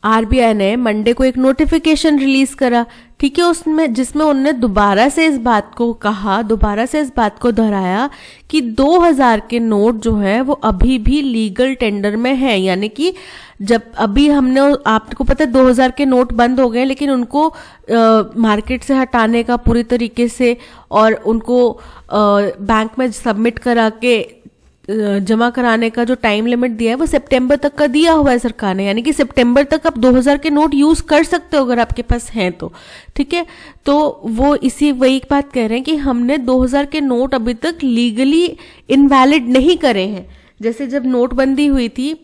[SPEAKER 1] RBI ने मंडे को एक नोटिफिकेशन रिलीज करा, ठीक है, उसमें जिसमें उन्होंने दोबारा से इस बात को कहा, दोबारा से इस बात को दोहराया कि 2000 के नोट जो है वो अभी भी लीगल टेंडर में है। यानी कि जब अभी हमने, आपको पता है 2000 के नोट बंद हो गए, लेकिन उनको मार्केट से हटाने का पूरी तरीके से और उनको बैंक में सबमिट करा के जमा कराने का जो टाइम लिमिट दिया है वो सितंबर तक का दिया हुआ है सरकार ने। यानी कि सितंबर तक आप 2000 के नोट यूज कर सकते हो अगर आपके पास हैं तो, ठीक है। तो वो इसी वही बात कह रहे हैं कि हमने 2000 के नोट अभी तक लीगली इनवैलिड नहीं करे हैं। जैसे जब नोटबंदी हुई थी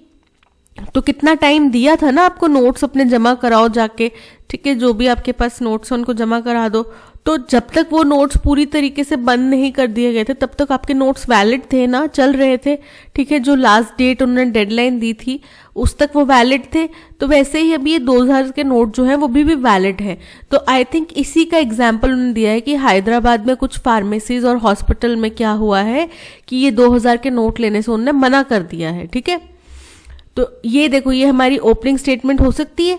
[SPEAKER 1] तो कितना टाइम दिया था ना आपको, नोट्स अपने जमा कराओ जाके, ठीक है, जो भी आपके पास नोट्स हैं उनको जमा करा दो। तो जब तक वो नोट्स पूरी तरीके से बंद नहीं कर दिए गए थे तब तक आपके नोट्स वैलिड थे ना, चल रहे थे, ठीक है। जो लास्ट डेट उन्होंने डेडलाइन दी थी उस तक वो वैलिड थे। तो वैसे ही अभी ये 2000 के नोट जो हैं वो भी वैलिड है। तो आई थिंक इसी का एग्जाम्पल उन्होंने दिया है कि हैदराबाद में कुछ फार्मेसीज और हॉस्पिटल में क्या हुआ है कि ये 2000 के नोट लेने से उन्होंने मना कर दिया है, ठीक है। तो ये देखो, ये हमारी ओपनिंग स्टेटमेंट हो सकती है।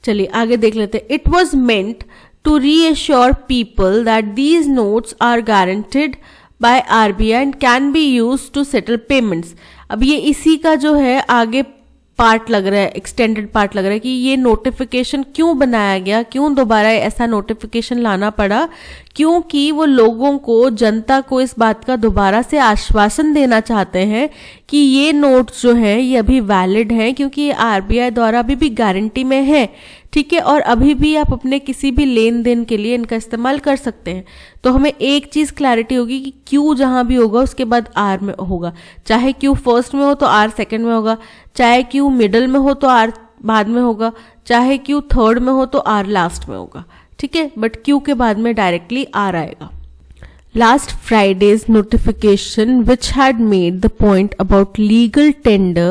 [SPEAKER 1] चलिए आगे देख लेते हैं। It was meant to reassure people that these notes are guaranteed by RBI and can be used to settle payments. अब ये इसी का जो है आगे पार्ट लग रहा है, एक्सटेंडेड पार्ट लग रहा है कि ये नोटिफिकेशन क्यों बनाया गया, क्यों दोबारा ऐसा नोटिफिकेशन लाना पड़ा, क्योंकि वो लोगों को, जनता को इस बात का दोबारा से आश्वासन देना चाहते हैं कि ये नोट्स जो हैं ये अभी वैलिड हैं, क्योंकि ये RBI द्वारा अभी भी गारंटी में है, ठीक है, और अभी भी आप अपने किसी भी लेन देन के लिए इनका इस्तेमाल कर सकते हैं। तो हमें एक चीज़ क्लैरिटी होगी कि क्यू जहाँ भी होगा उसके बाद आर में होगा, चाहे क्यू फर्स्ट में हो तो आर सेकेंड में होगा, चाहे क्यू मिडल में हो तो आर बाद में होगा, चाहे क्यू थर्ड में हो तो आर लास्ट में होगा, ठीक है, बट क्यू के बाद में डायरेक्टली आर आएगा। Last Friday's notification, which had made the point about legal tender,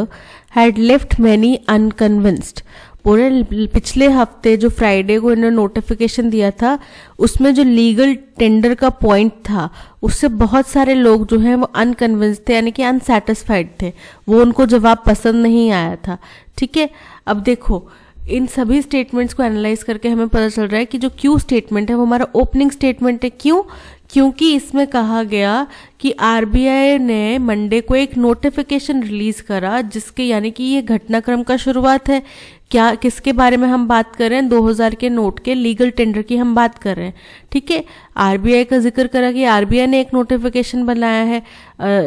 [SPEAKER 1] had left many unconvinced. पूरे पिछले हफ्ते जो फ्राइडे को इन्होंने नोटिफिकेशन दिया था उसमें जो लीगल टेंडर का पॉइंट था उससे बहुत सारे लोग जो हैं वो अनकन्विंस थे, यानी कि अनसेटिस्फाइड थे, वो उनको जवाब पसंद नहीं आया था। ठीक है, अब देखो इन सभी स्टेटमेंट्स को एनालाइज करके हमें पता चल रहा है कि जो क्यू स्टेटमेंट है वो हमारा ओपनिंग स्टेटमेंट है। क्यों? क्योंकि इसमें कहा गया कि आरबीआई ने मंडे को एक नोटिफिकेशन रिलीज करा जिसके यानी कि ये घटनाक्रम का शुरुआत है। क्या किसके बारे में हम बात कर रहे हैं? 2000 के नोट के लीगल टेंडर की हम बात कर रहे हैं। ठीक है, आरबीआई का जिक्र करा कि आरबीआई ने एक नोटिफिकेशन बनाया है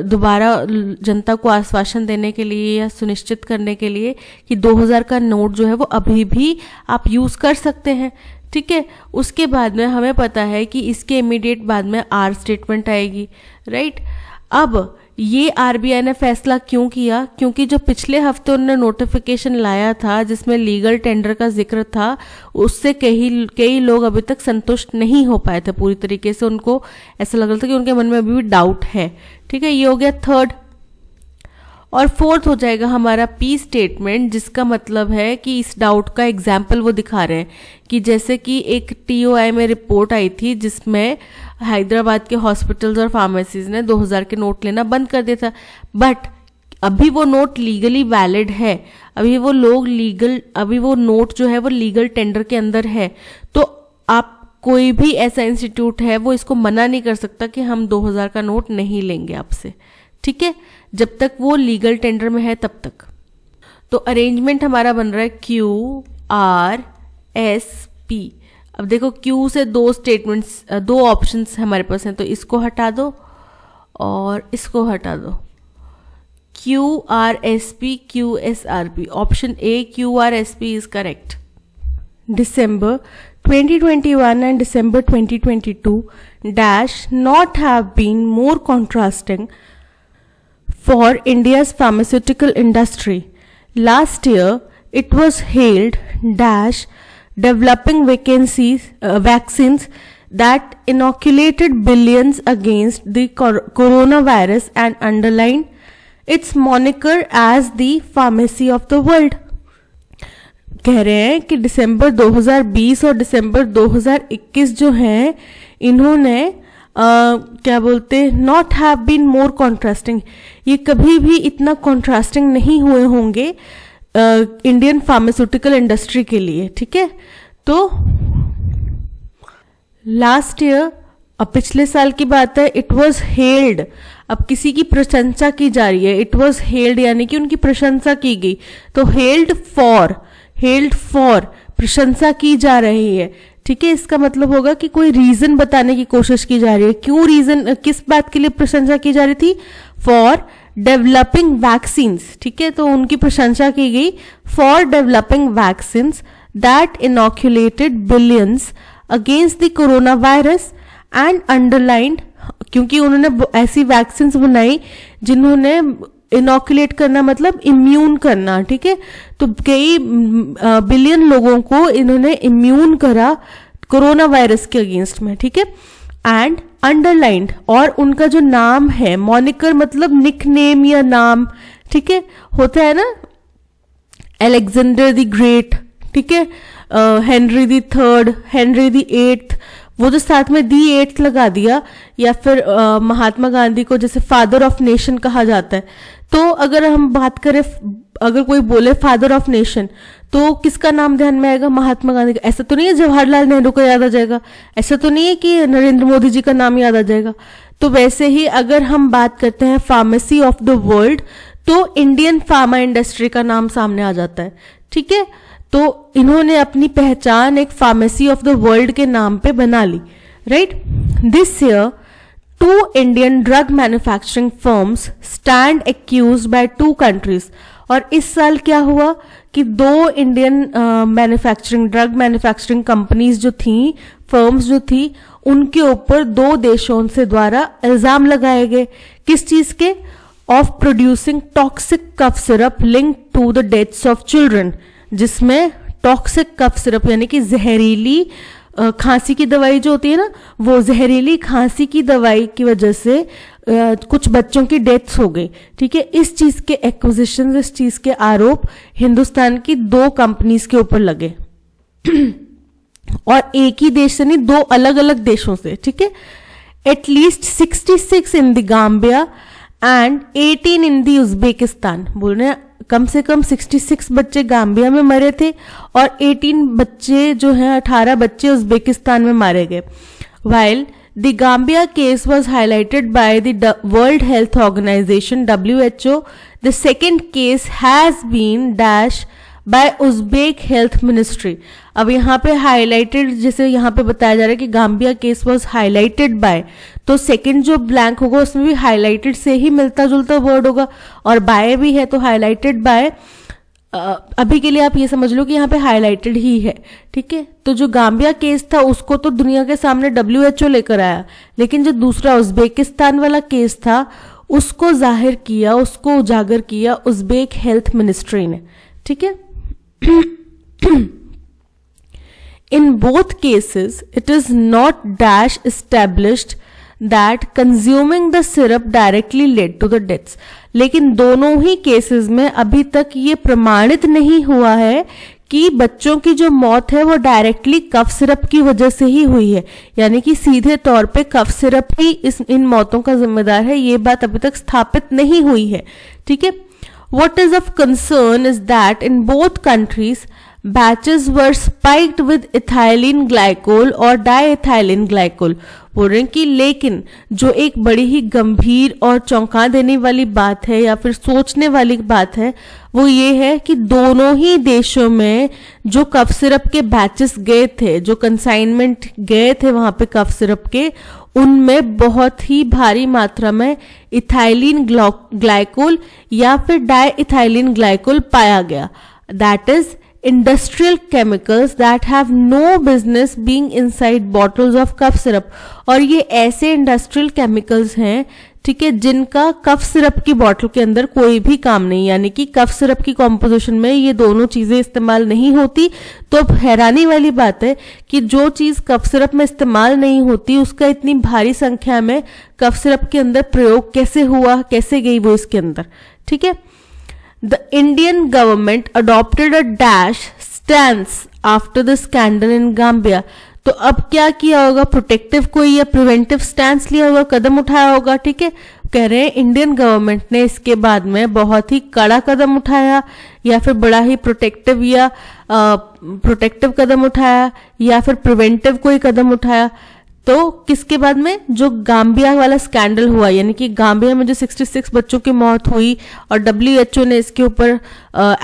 [SPEAKER 1] दोबारा जनता को आश्वासन देने के लिए या सुनिश्चित करने के लिए कि 2000 का नोट जो है वो अभी भी आप यूज कर सकते हैं। ठीक है, उसके बाद में हमें पता है कि इसके इमीडिएट बाद में आर स्टेटमेंट आएगी, राइट। अब ये आरबीआई ने फैसला क्यों किया? क्योंकि जो पिछले हफ्ते उन्होंने नोटिफिकेशन लाया था जिसमें लीगल टेंडर का जिक्र था उससे कई लोग अभी तक संतुष्ट नहीं हो पाए थे पूरी तरीके से। उनको ऐसा लग रहा था कि उनके मन में अभी भी डाउट है। ठीक है, ये हो गया थर्ड। और फोर्थ हो जाएगा हमारा पी स्टेटमेंट, जिसका मतलब है कि इस डाउट का एग्जाम्पल वो दिखा रहे हैं कि जैसे कि एक टीओआई में रिपोर्ट आई थी जिसमें हैदराबाद के हॉस्पिटल्स और फार्मेसीज ने 2000 के नोट लेना बंद कर दिया था, बट अभी वो नोट लीगली वैलिड है, अभी वो नोट जो है वो लीगल टेंडर के अंदर है। तो आप कोई भी ऐसा इंस्टीट्यूट है वो इसको मना नहीं कर सकता कि हम 2000 का नोट नहीं लेंगे आपसे। ठीक है, जब तक वो लीगल टेंडर में है तब तक। तो अरेंजमेंट हमारा बन रहा है क्यू आर एस पी। अब देखो क्यू से दो ऑप्शंस हमारे पास हैं, तो इसको हटा दो और इसको हटा दो। Q R S P, Q S R P, option A Q R S P is correct. December 2021 and December 2022 dash not have been more contrasting for India's pharmaceutical industry. Last year, it was hailed dash developing vaccines that inoculated billions against the coronavirus and underlined its moniker as the pharmacy of the world. कह रहे हैं कि दिसंबर 2020 और दिसंबर 2021 जो हैं इन्होंने क्या बोलते not have been more contrasting, ये कभी भी इतना कॉन्ट्रास्टिंग नहीं हुए होंगे इंडियन फार्मास्यूटिकल इंडस्ट्री के लिए। ठीक है, तो लास्ट ईयर, अब पिछले साल की बात है, इट वॉज हेल्ड, अब किसी की प्रशंसा की जा रही है, इट वॉज हेल्ड यानी कि उनकी प्रशंसा की गई, तो हेल्ड फॉर प्रशंसा की जा रही है। ठीक है, इसका मतलब होगा कि कोई रीजन बताने की कोशिश की जा रही है। क्यों रीजन, किस बात के लिए प्रशंसा की जा रही थी? For developing vaccines. ठीक है, तो उनकी प्रशंसा की गई for developing vaccines that inoculated billions against the corona virus and underlined, क्योंकि उन्होंने ऐसी वैक्सीन्स बनाई जिन्होंने इनॉक्यूलेट करना मतलब इम्यून करना। ठीक है, तो कई बिलियन लोगों को इन्होंने इम्यून करा कोरोना वायरस के अगेंस्ट में। ठीक है, एंड अंडरलाइंड, और उनका जो नाम है, मॉनिकर मतलब निकनेम या नाम। ठीक है, होता है ना अलेक्जेंडर द ग्रेट, ठीक है, Henry the third, Henry the eighth, वो जो साथ में दी एट्थ लगा दिया, या फिर महात्मा गांधी को जैसे फादर ऑफ नेशन कहा जाता है। तो अगर हम बात करें, अगर कोई बोले फादर ऑफ नेशन तो किसका नाम ध्यान में आएगा? महात्मा गांधी का। ऐसा तो नहीं है जवाहरलाल नेहरू का याद आ जाएगा, ऐसा तो नहीं है कि नरेंद्र मोदी जी का नाम याद आ जाएगा। तो वैसे ही अगर हम बात करते हैं फार्मेसी ऑफ द वर्ल्ड तो इंडियन फार्मा इंडस्ट्री का नाम सामने आ जाता है। ठीक है, तो इन्होंने अपनी पहचान एक फार्मेसी ऑफ द वर्ल्ड के नाम पे बना ली, right. This year 2 Indian drug manufacturing firms stand accused by 2 countries। और इस साल क्या हुआ कि 2 इंडियन ड्रग मैन्युफैक्चरिंग कंपनीज जो थी, फर्म्स जो थी, उनके ऊपर 2 देशों से द्वारा इल्जाम लगाए गए। किस चीज के? Of producing toxic cough syrup link to the deaths of children, जिसमें टॉक्सिक कफ सिरप यानी कि जहरीली खांसी की दवाई जो होती है ना, वो जहरीली खांसी की दवाई की वजह से कुछ बच्चों की डेथ्स हो गई। ठीक है, इस चीज के एक्विजिशन, इस चीज के आरोप हिंदुस्तान की 2 कंपनीज के ऊपर लगे और एक ही देश से नहीं, 2 अलग अलग देशों से। ठीक है, at least 66 in the Gambia and 18 in the Uzbekistan. बोल रहे हैं कम से कम 66 बच्चे गाम्बिया में मरे थे और 18 बच्चे जो हैं, 18 बच्चे उज्बेकिस्तान में मारे गए। While the Gambia case was highlighted by the World Health Organization WHO, the second case has been dash by Uzbek health ministry. अब यहाँ पे हाईलाइटेड, जैसे यहाँ पे बताया जा रहा है कि Gambia case was highlighted by, तो सेकंड जो ब्लैंक होगा उसमें भी हाईलाइटेड से ही मिलता जुलता वर्ड होगा और बाय भी है, तो हाईलाइटेड बाय अभी के लिए आप ये समझ लो कि यहाँ पे हाईलाइटेड ही है। ठीक है, तो जो गाम्बिया केस था उसको तो दुनिया के सामने WHO लेकर आया, लेकिन जो दूसरा उज्बेकिस्तान वाला केस था उसको जाहिर किया, उसको उजागर किया उज्बेक हेल्थ मिनिस्ट्री ने। ठीक है, in both cases it is not dash established that consuming the syrup directly led to the deaths, लेकिन दोनों ही केसेस में अभी तक ये प्रमाणित नहीं हुआ है कि बच्चों की जो मौत है वो डायरेक्टली कफ सिरप की वजह से ही हुई है, यानी कि सीधे तौर पे कफ सिरप ही इन मौतों का जिम्मेदार है, ये बात अभी तक स्थापित नहीं हुई है। ठीक है, what is of concern is that in both countries batches were spiked with ethylene glycol और diethylene glycol। बोल रहे हैं कि लेकिन जो एक बड़ी ही गंभीर और चौंका देने वाली बात है या फिर सोचने वाली बात है वो ये है कि दोनों ही देशों में जो कफ सिरप के बैचेस गए थे, जो कंसाइनमेंट गए थे वहां पे कफ सिरप के, उनमें बहुत ही भारी मात्रा में इथाइलिन ग्लाइकोल या फिर डाइइथाइलिन ग्लाइकोल पाया गया। That is industrial chemicals that have no business being inside bottles of cough syrup। और ये ऐसे इंडस्ट्रियल केमिकल्स हैं, ठीक है, जिनका कफ सिरप की बॉटल के अंदर कोई भी काम नहीं, यानी कि कफ सिरप की कॉम्पोजिशन में ये दोनों चीजें इस्तेमाल नहीं होती। तो अब हैरानी वाली बात है कि जो चीज कफ सिरप में इस्तेमाल नहीं होती उसका इतनी भारी संख्या में कफ सिरप के अंदर प्रयोग कैसे हुआ, कैसे गई वो इसके अंदर। ठीक है, The Indian government adopted a dash stance after the scandal in Gambia। तो अब क्या किया होगा, प्रोटेक्टिव कोई या प्रिवेंटिव स्टैंस लिया होगा, कदम उठाया होगा। ठीक है, कह रहे हैं इंडियन गवर्नमेंट ने इसके बाद में बहुत ही कड़ा कदम उठाया या फिर बड़ा ही प्रोटेक्टिव कदम उठाया या फिर प्रिवेंटिव कोई कदम उठाया। तो किसके बाद में, जो गाम्बिया वाला स्कैंडल हुआ, यानी कि गाम्बिया में जो 66 बच्चों की मौत हुई और WHO ने इसके ऊपर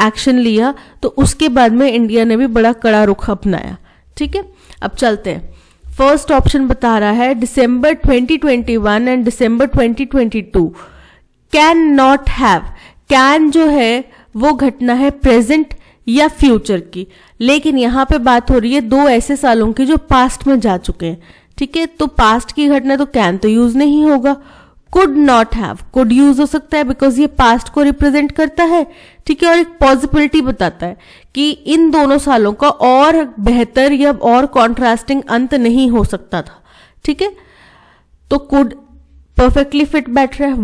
[SPEAKER 1] एक्शन लिया, तो उसके बाद में इंडिया ने भी बड़ा कड़ा रुख अपनाया। ठीक है, अब चलते हैं। फर्स्ट ऑप्शन बता रहा है दिसंबर 2021 and December 2022 can not have. Can जो है वो घटना है प्रेजेंट या फ्यूचर की, लेकिन यहां पे बात हो रही है 2 ऐसे सालों की जो पास्ट में जा चुके हैं। ठीक है, तो पास्ट की घटना तो कैन तो यूज नहीं होगा। Could not have, could use हो सकता है बिकॉज ये पास्ट को रिप्रेजेंट करता है। ठीक है, और एक पॉसिबिलिटी बताता है कि इन दोनों सालों का और बेहतर या और कॉन्ट्रास्टिंग अंत नहीं हो सकता था। ठीक है, तो कुड परफेक्टली फिट बैठ रहा है।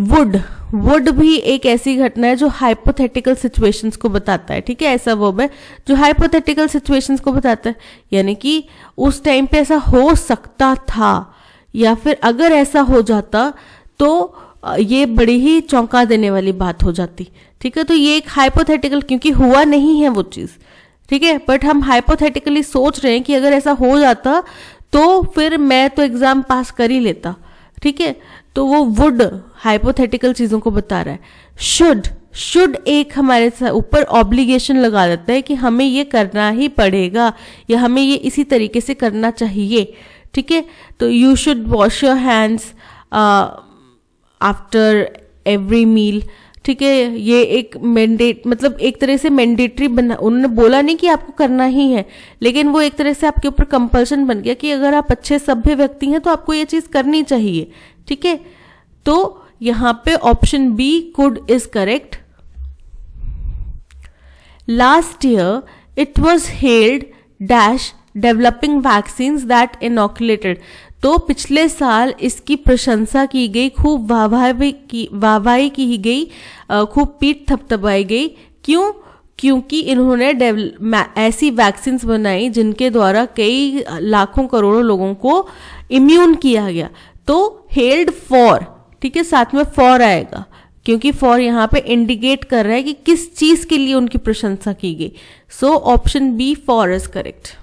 [SPEAKER 1] वुड भी एक ऐसी घटना है जो हाइपोथेटिकल सिचुएशंस को बताता है। ठीक है, ऐसा वर्ब है जो हाइपोथेटिकल सिचुएशंस को बताता है, यानी कि उस टाइम पे ऐसा हो सकता था या फिर अगर ऐसा हो जाता तो ये बड़ी ही चौंका देने वाली बात हो जाती। ठीक है, तो ये एक हाइपोथेटिकल, क्योंकि हुआ नहीं है वो चीज। ठीक है, बट हम हाइपोथेटिकली सोच रहे हैं कि अगर ऐसा हो जाता तो फिर मैं तो एग्जाम पास कर ही लेता। ठीक है, तो वो वुड हाइपोथेटिकल चीजों को बता रहा है। शुड एक हमारे ऊपर ऑब्लिगेशन लगा देता है कि हमें ये करना ही पड़ेगा या हमें ये इसी तरीके से करना चाहिए। ठीक है, तो you should wash your hands after every meal, ठीक है, ये एक मैंडेट मतलब एक तरह से मैंडेटरी बना, उन्होंने बोला नहीं कि आपको करना ही है, लेकिन वो एक तरह से आपके ऊपर कंपल्शन बन गया कि अगर आप अच्छे सभ्य व्यक्ति हैं तो आपको ये चीज करनी चाहिए। ठीक है, तो यहां पे option B could is correct. Last year it was held dash developing vaccines that inoculated. तो पिछले साल इसकी प्रशंसा की गई, खूब वाहवाही की गई, खूब पीठ थपथपाई गई। क्यों? क्योंकि इन्होंने ऐसी वैक्सीन्स बनाई जिनके द्वारा कई लाखों करोड़ों लोगों को इम्यून किया गया। तो हेल्ड फॉर, ठीक है, साथ में फॉर आएगा क्योंकि फॉर यहां पे इंडिकेट कर रहा है कि किस चीज के लिए उनकी प्रशंसा की गई। So option B for is correct.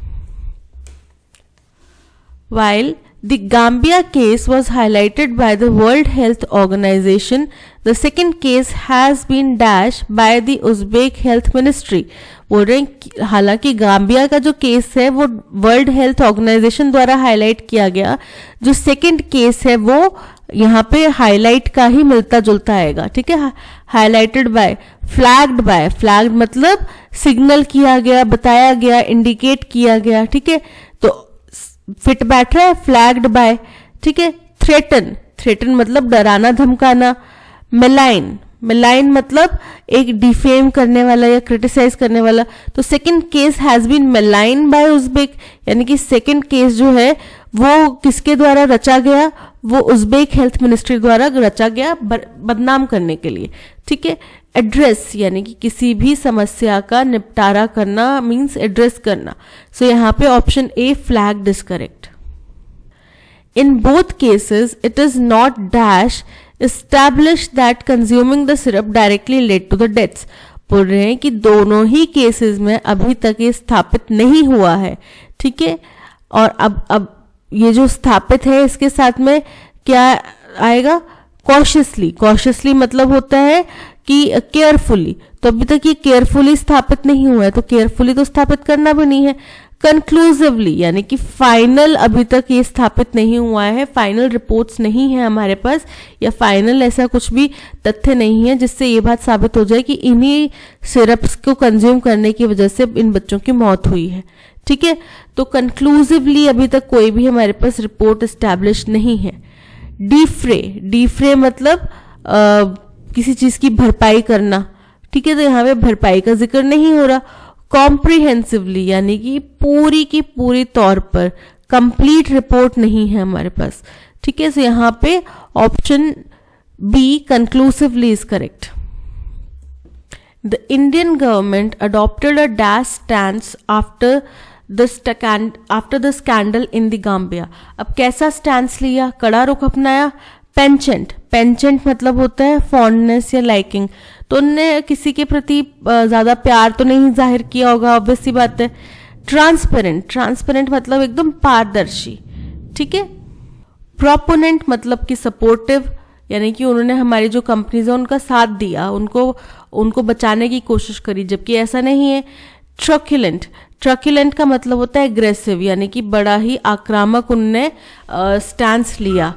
[SPEAKER 1] While the Gambia case was highlighted by the World Health Organization, the second case has been dashed by the Uzbek Health Ministry. बोल रहे हैं हालांकि गाम्बिया का जो केस है वो वर्ल्ड हेल्थ ऑर्गेनाइजेशन द्वारा हाईलाइट किया गया, जो सेकंड केस है वो यहाँ पे हाईलाइट का ही मिलता जुलता आएगा। ठीक है, हाईलाइटेड बाय, फ्लैग्ड मतलब सिग्नल किया गया, बताया गया, इंडिकेट किया गया। ठीक है, तो फिट बैठ रहा है, फ्लैग्ड बाय। ठीक है, थ्रेटन मतलब डराना धमकाना। मेलाइन मतलब एक डिफेम करने वाला या क्रिटिसाइज करने वाला। तो second case has been malign by Uzbek, यानी कि सेकंड केस जो है वो किसके द्वारा रचा गया? वो उज़्बेक हेल्थ मिनिस्ट्री द्वारा रचा गया बदनाम करने के लिए। ठीक है, एड्रेस यानी कि किसी भी समस्या का निपटारा करना मीन्स एड्रेस करना। सो यहाँ पे option A flagged is correct. In both cases it is not dash established that consuming the syrup directly led to the deaths। बोल रहे हैं कि दोनों ही केसेस में अभी तक ये स्थापित नहीं हुआ है। ठीक है, और अब ये जो स्थापित है इसके साथ में क्या आएगा? कॉशियसली मतलब होता है कि केयरफुली। तो अभी तक ये केयरफुली स्थापित नहीं हुआ है, तो केयरफुली तो स्थापित करना भी नहीं है। कंक्लूसिवली यानी कि फाइनल अभी तक ये स्थापित नहीं हुआ है, फाइनल रिपोर्ट्स नहीं है हमारे पास, या फाइनल ऐसा कुछ भी तथ्य नहीं है जिससे ये बात साबित हो जाए कि इन्हीं सिरप्स को कंज्यूम करने की वजह से इन बच्चों की मौत हुई है। ठीक है, तो कंक्लूसिवली अभी तक कोई भी हमारे पास रिपोर्ट एस्टैब्लिश नहीं है। डीफ्रे मतलब किसी चीज की भरपाई करना। ठीक है, तो यहाँ पे भरपाई का जिक्र नहीं हो रहा। कॉम्प्रिहेंसिवली यानी कि पूरी की पूरी तौर पर कंप्लीट रिपोर्ट नहीं है हमारे पास। ठीक है, तो यहां पे option B conclusively is correct. The Indian government adopted a dash stance after the scandal in the Gambia. अब कैसा स्टैंस लिया? कड़ा रुख अपनाया। पेंचेंट मतलब होता है फॉन्डनेस या लाइकिंग, तो उनने किसी के प्रति ज्यादा प्यार तो नहीं जाहिर किया होगा, ऑब्वियस सी बात है। ट्रांसपेरेंट मतलब एकदम पारदर्शी। ठीक है, प्रोपोनेंट मतलब कि सपोर्टिव, यानी कि उन्होंने हमारी जो कंपनीज है उनका साथ दिया, उनको बचाने की कोशिश करी, जबकि ऐसा नहीं है। ट्रक्युलेंट का मतलब होता है एग्रेसिव, यानी कि बड़ा ही आक्रामक उनने स्टैंस लिया।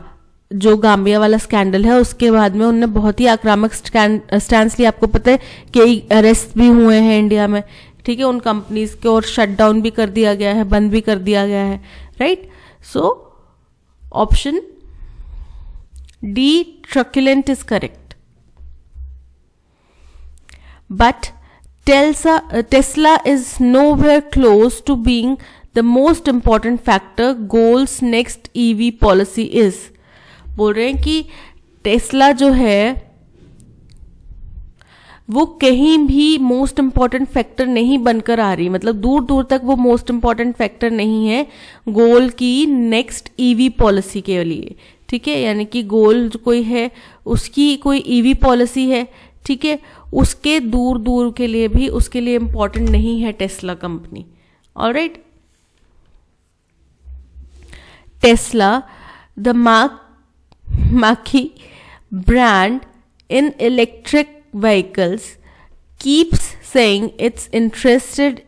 [SPEAKER 1] जो गाम्बिया वाला स्कैंडल है उसके बाद में उन्होंने बहुत ही आक्रामक स्टैंस लिया। आपको पता है कई अरेस्ट भी हुए हैं इंडिया में। ठीक है, उन कंपनीज को और शट डाउन भी कर दिया गया है, बंद भी कर दिया गया है। Right, so option D truculent is correct. But Tesla is nowhere close to being the most important factor goals next EV policy is. बोल रहे हैं कि टेस्ला जो है वो कहीं भी मोस्ट इंपॉर्टेंट फैक्टर नहीं बनकर आ रही, मतलब दूर दूर तक वो मोस्ट इंपॉर्टेंट फैक्टर नहीं है गोल की नेक्स्ट ईवी पॉलिसी के लिए। ठीक है, यानी कि गोल जो कोई है उसकी कोई ईवी पॉलिसी है। ठीक है, उसके दूर दूर के लिए भी उसके लिए इंपॉर्टेंट नहीं है Tesla company. Alright, Tesla the marquee brand in electric vehicles keeps saying it's interested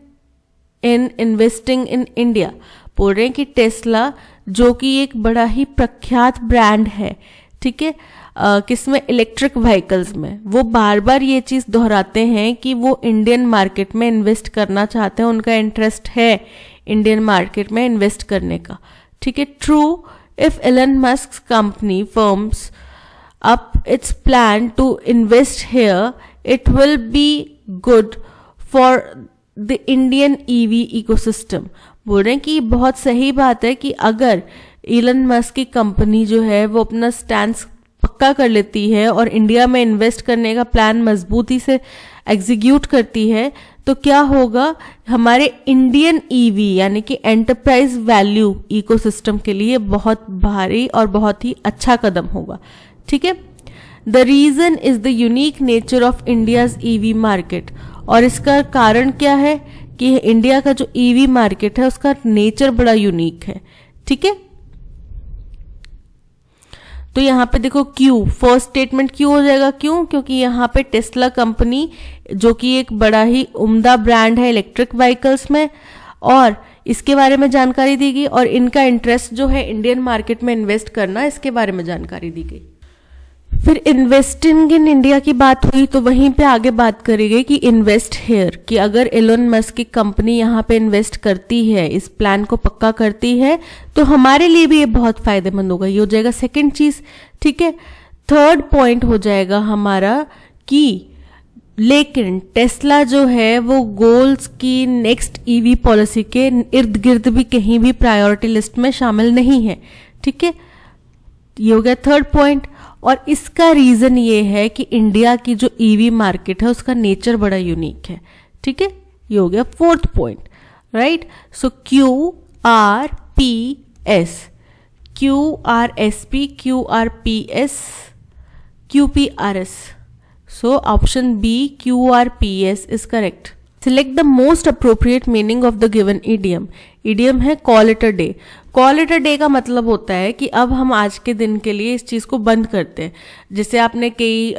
[SPEAKER 1] in investing in India। बोल रहे हैं कि टेस्ला जो कि एक बड़ा ही प्रख्यात ब्रांड है, ठीक है, किसमें, इलेक्ट्रिक व्हीकल्स में। वो बार बार ये चीज़ दोहराते हैं कि वो इंडियन मार्केट में इन्वेस्ट करना चाहते हैं, उनका इंटरेस्ट है इंडियन मार्केट में इन्वेस्ट करने का। ठीक है, true, if Elon Musk company firms up its plan to invest here, it will be good for the Indian EV ecosystem। बोल रहे हैं कि बहुत सही बात है कि अगर इलन मस्क की कंपनी जो है वो अपना स्टैंड पक्का कर लेती है और इंडिया में इन्वेस्ट करने का प्लान मजबूती से एग्जीक्यूट करती है, तो क्या होगा, हमारे इंडियन ईवी यानी कि एंटरप्राइज वैल्यू इकोसिस्टम के लिए बहुत भारी और बहुत ही अच्छा कदम होगा। ठीक है, the reason is the unique nature of India's EV market. और इसका कारण क्या है कि इंडिया का जो ईवी मार्केट है उसका नेचर बड़ा यूनिक है। ठीक है, तो यहां पे देखो क्यों, फर्स्ट स्टेटमेंट क्यों हो जाएगा, क्यों, क्योंकि यहां पे टेस्ला कंपनी जो कि एक बड़ा ही उम्दा ब्रांड है इलेक्ट्रिक व्हीकल्स में, और इसके बारे में जानकारी दी गई, और इनका इंटरेस्ट जो है इंडियन मार्केट में इन्वेस्ट करना, इसके बारे में जानकारी दी गई। फिर इन्वेस्टिंग इन इंडिया की बात हुई, तो वहीं पे आगे बात करी गई कि इन्वेस्ट हेयर, कि अगर एलोन मस्क की कंपनी यहाँ पे इन्वेस्ट करती है, इस प्लान को पक्का करती है, तो हमारे लिए भी ये बहुत फायदेमंद होगा। ये हो जाएगा सेकंड चीज। ठीक है, थर्ड पॉइंट हो जाएगा हमारा कि लेकिन टेस्ला जो है वो गोल्स की नेक्स्ट ईवी पॉलिसी के इर्द गिर्द भी कहीं भी प्रायोरिटी लिस्ट में शामिल नहीं है। ठीक है, ये हो गया थर्ड पॉइंट। और इसका रीजन ये है कि इंडिया की जो ईवी मार्केट है उसका नेचर बड़ा यूनिक है। ठीक है, ये हो गया fourth point, right. So Q R P S, Q R S P, Q R P S, Q P R S. So option B, QRPS is correct. Select the most appropriate meaning of the given idiom. Idiom है call it a day. Call it a day का मतलब होता है कि अब हम आज के दिन के लिए इस चीज़ को बंद करते हैं। जैसे आपने कई